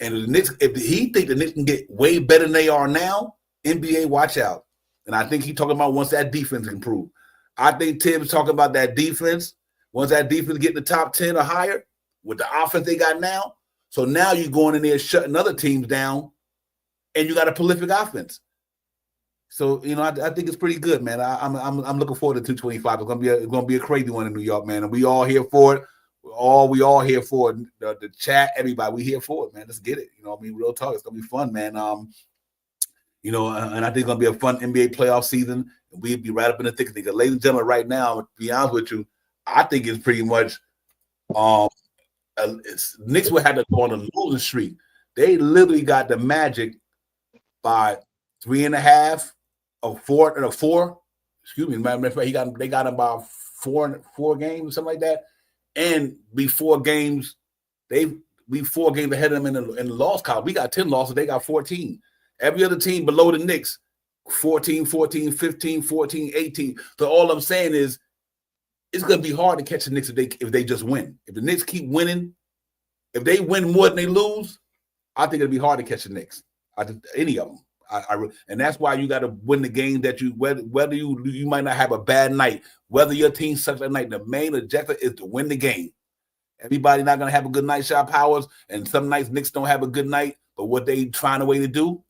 And the Knicks, if he think the Knicks can get way better than they are now, NBA, watch out. And I think he's talking about once that defense improve. I think Tibbs talking about that defense. Once that defense get in the top 10 or higher with the offense they got now. So now you're going in there shutting other teams down, and you got a prolific offense. So, you know, I think it's pretty good, man. I'm looking forward to 225. It's gonna be a crazy one in New York, man. And we all here for it. We all here for it. The chat, everybody, we here for it, man. Let's get it. You know what I mean? Real talk. It's gonna be fun, man. You know, and I think it's gonna be a fun NBA playoff season. And we'll be right up in the thick of things. Ladies and gentlemen, right now, to be honest with you, I think it's pretty much Knicks would have to go on a losing streak. They literally got the Magic by 3.5 or 4. Excuse me, matter of fact, they got him by four games, something like that. And we 4 games ahead of them in the loss column. We got 10 losses, they got 14. Every other team below the Knicks, 14, 14, 15, 14, 18. So all I'm saying is it's going to be hard to catch the Knicks if they just win. If the Knicks keep winning, if they win more than they lose, I think it'll be hard to catch the Knicks. Any of them. And that's why you got to win the game that whether you might not have a bad night, whether your team sucks that night, the main objective is to win the game. Everybody not going to have a good night, Shot Powers, and some nights Knicks don't have a good night, but what they find a way to do,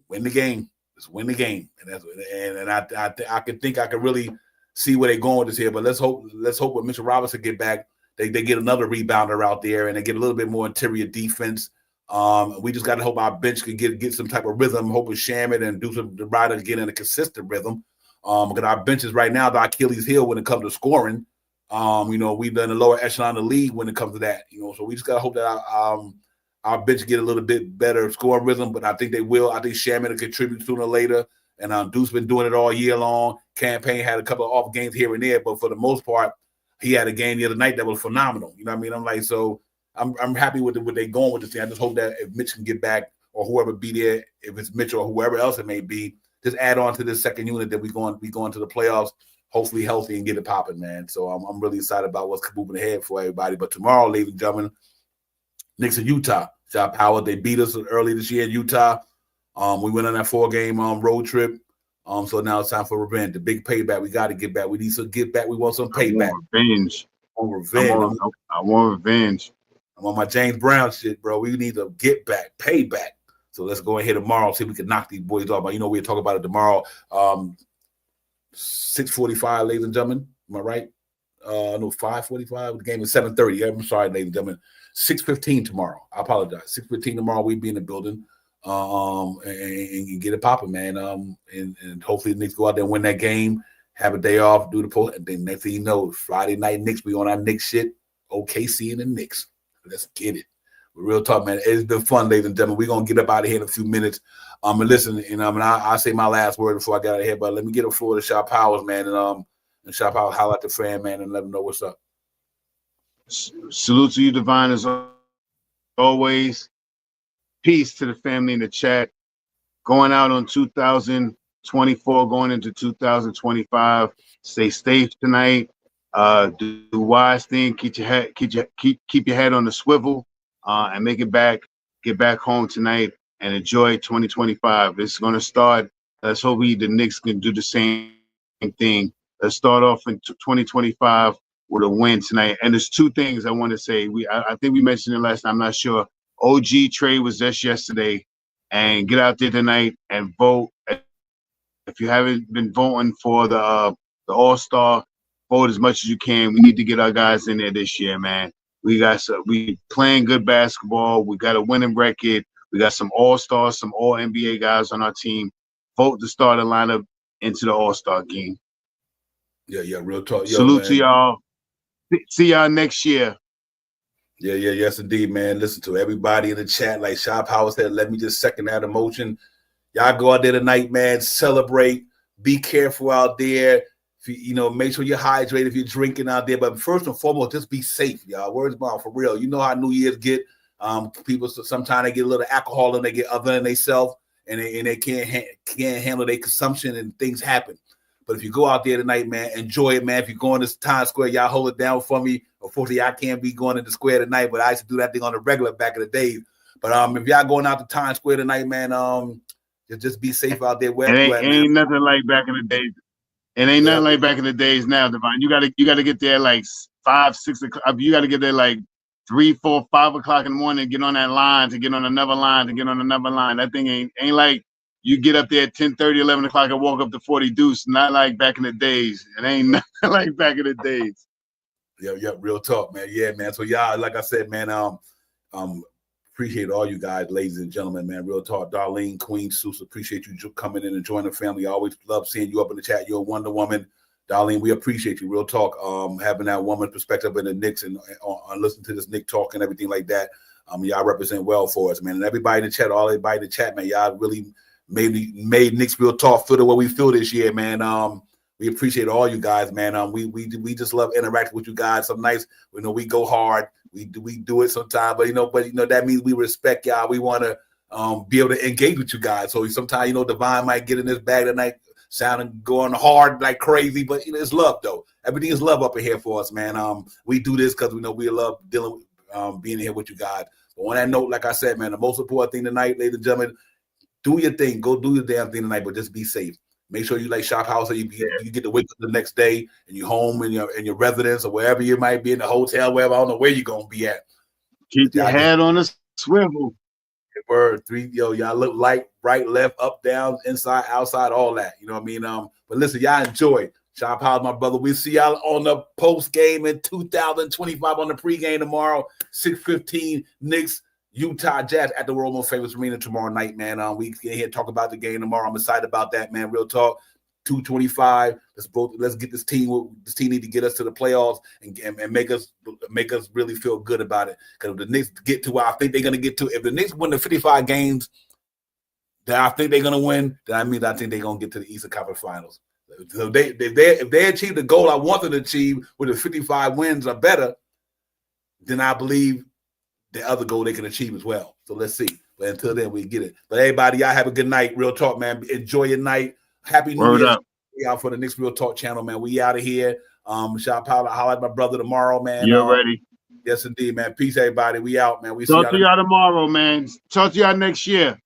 win the game. Just win the game. And I could really see where they're going with this here, but let's hope when Mitchell Robinson get back, they get another rebounder out there and they get a little bit more interior defense. We just got to hope our bench can get some type of rhythm. Hoping Shaman and the Riders get in a consistent rhythm. Because our benches right now, the Achilles heel when it comes to scoring. We've done the lower echelon of the league when it comes to that. So we just got to hope that our bench get a little bit better scoring rhythm. But I think they will. I think Shaman will contribute sooner or later. And Duke's been doing it all year long. Campaign had a couple of off games here and there, but for the most part, he had a game the other night that was phenomenal. You know what I mean? I'm like, so I'm happy with what they're going with this thing. I just hope that if Mitch can get back or whoever be there, if it's Mitch or whoever else it may be, just add on to this second unit that we going to the playoffs, hopefully healthy and get it popping, man. So I'm really excited about what's moving ahead for everybody. But tomorrow, ladies and gentlemen, Knicks in Utah. Shot Power, they beat us early this year in Utah. We went on that 4-game road trip. So now it's time for revenge. The big payback. We got to get back. We need to get back. We want some payback. I want revenge. I'm on my James Brown shit, bro. We need to get back, payback. So let's go ahead tomorrow, see if we can knock these boys off. But we'll talk about it tomorrow. 6:45, ladies and gentlemen. Am I right? No, 5:45. The game is 7:30. I'm sorry, ladies and gentlemen. 6:15 tomorrow. I apologize. 6:15 tomorrow. We'll be in the building. And get it popping, man. And hopefully the Knicks go out there and win that game, have a day off, do the post, and then next thing you know, Friday night Knicks, we on our Knicks shit. OKC and the Knicks. Let's get it. Real talk, man. It's been fun, ladies and gentlemen. We're gonna get up out of here in a few minutes. And listen, I'll say my last word before I get out of here, but let me get a floor to Shot Powers, man. And Shot Powers holler at the fan, man, and let them know what's up. Salute to you, Divine, as always. Peace to the family in the chat. Going out on 2024, going into 2025. Stay safe tonight. Do wise thing. Keep your head on the swivel, and make it back. Get back home tonight and enjoy 2025. It's going to start. Let's hope the Knicks can do the same thing. Let's start off in 2025 with a win tonight. And there's 2 things I want to say. I think we mentioned it last time. I'm not sure. OG trade was just yesterday, and get out there tonight and vote. If you haven't been voting for the All-Star, vote as much as you can. We need to get our guys in there this year, man. We playing good basketball. We got a winning record. We got some All-Stars, some All-NBA guys on our team. Vote to start a lineup into the All-Star game. Yeah, real talk. Salute to y'all. See y'all next year. Yeah, yes, indeed, man. Listen to everybody in the chat. Like Shop Howard said, let me just second that emotion. Y'all go out there tonight, man. Celebrate. Be careful out there. Make sure you're hydrated if you're drinking out there. But first and foremost, just be safe, y'all. Words about for real. You know how New Year's get. People sometimes they get a little alcohol and they get other than themselves, and they can't handle their consumption and things happen. But if you go out there tonight, man, enjoy it, man. If you're going to Times Square, y'all hold it down for me. Unfortunately, I can't be going to the square tonight, but I used to do that thing on the regular back in the days. But if y'all going out to Times Square tonight, man, just be safe out there. It ain't nothing like back in the days. It ain't nothing like back in the days now, Divine. You gotta get there like 5, 6 o'clock. You gotta get there like 3, 4, 5 o'clock in the morning. Get on that line to get on another line to get on another line. That thing ain't like you get up there at 10:30, 11 o'clock and walk up to 40 Deuce. Not like back in the days. It ain't nothing like back in the days. Yeah, real talk, man. Yeah, man. So y'all, like I said, man, appreciate all you guys, ladies and gentlemen, man. Real talk. Darlene, Queen, Susa, appreciate you coming in and joining the family. I always love seeing you up in the chat. You're a Wonder Woman. Darlene, we appreciate you. Real talk. Having that woman perspective in the Knicks and on listening to this Nick talk and everything like that. Y'all represent well for us, man. And everybody in the chat, all everybody in the chat, man, y'all really made Knicks Real Talk feel the way we feel this year, man. We appreciate all you guys, man. We just love interacting with you guys. Some nights, we go hard. We do it sometimes, but that means we respect y'all. We want to be able to engage with you guys. So sometimes, Divine might get in this bag tonight, sounding going hard like crazy, but it's love though. Everything is love up in here for us, man. We do this because we love dealing with being here with you guys. But on that note, like I said, man, the most important thing tonight, ladies and gentlemen, do your thing. Go do your damn thing tonight, but just be safe. Make sure you shop house so you get to wake up the next day and you're home in your residence or wherever you might be in the hotel, wherever. I don't know where you're gonna be at. Keep your head on a swivel. Word 3, y'all look like right, left, up, down, inside, outside, all that. You know what I mean? But listen, y'all enjoy. Shop house, my brother. We see y'all on the post game in 2025 on the pregame tomorrow, 6:15. Knicks, Utah Jazz at the world most famous arena tomorrow night, man. We get here and talk about the game tomorrow. I'm excited about that, man. Real talk. 225. Let's get this team. This team need to get us to the playoffs and make us really feel good about it. Because if the Knicks get to where I think they're gonna get to, if the Knicks win the 55 games that I think they're gonna win, then I think they're gonna get to the Eastern Conference Finals. So if they achieve the goal I want them to achieve with the 55 wins or better, then I believe the other goal they can achieve as well. So let's see. But until then, we get it. But everybody, y'all have a good night. Real talk, man. Enjoy your night. Happy New Year. We out for the Knicks Real Talk channel, man. We out of here. Shout out, holla at my brother tomorrow, man. You're ready. Yes, indeed, man. Peace, everybody. We out, man. We talk to y'all tomorrow, man. Talk to y'all next year.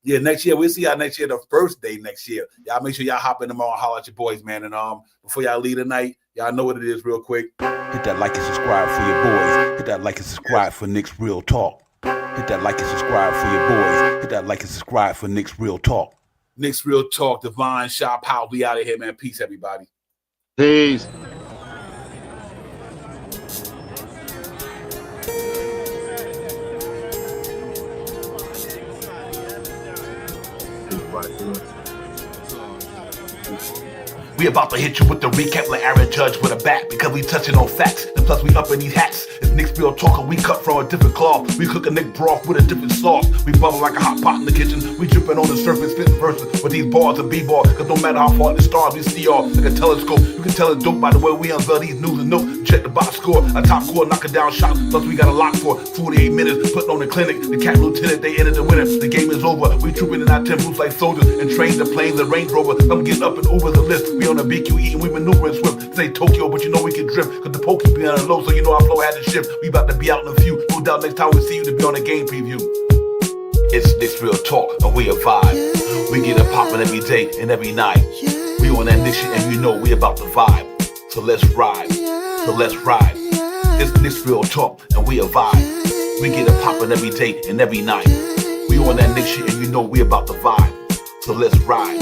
Yeah, next year. We'll see y'all next year, the first day next year. Y'all make sure y'all hop in tomorrow and holler at your boys, man. And before y'all leave tonight, y'all know what it is real quick. Hit that like and subscribe for your boys. Hit that like and subscribe for Knicks Real Talk. Hit that like and subscribe for your boys. Hit that like and subscribe for Knicks Real Talk. Knicks Real Talk, Divine Shop House. We out of here, man. Peace, everybody. Peace. We about to hit you with the recap like Aaron Judge with a bat because we touching on facts. And plus we up in these hats. It's Knicks Real Talk and we cut from a different cloth. We cook a Nick broth with a different sauce. We bubble like a hot pot in the kitchen. We dripping on the surface, spitting verses with these bars of b-ball. Cause no matter how far the stars we see all like a telescope. You can tell it's dope by the way we unveil these news and notes. Check the box score, a top score, knocking down shots. Plus we got a lock for 48 minutes, putting on the clinic. The Cat Lieutenant, they entered the winner. The game is over. We trooping in our temples like soldiers and train the planes, the Range Rover. I'm getting up and over the list. We on the BQ eating, we maneuvering swift. This ain't Tokyo, but we can drift. Cause the pokey be on the low, so our flow had to shift. We about to be out in a few. No doubt next time we see you to be on a game preview. It's Knicks Real Talk and we a vibe. We get it poppin' every day and every night. We on that Knicks shit and we about to vibe. So let's ride. It's Knicks Real Talk and we a vibe. We get it poppin' every day and every night. We on that Knicks shit and we about to vibe. So let's ride.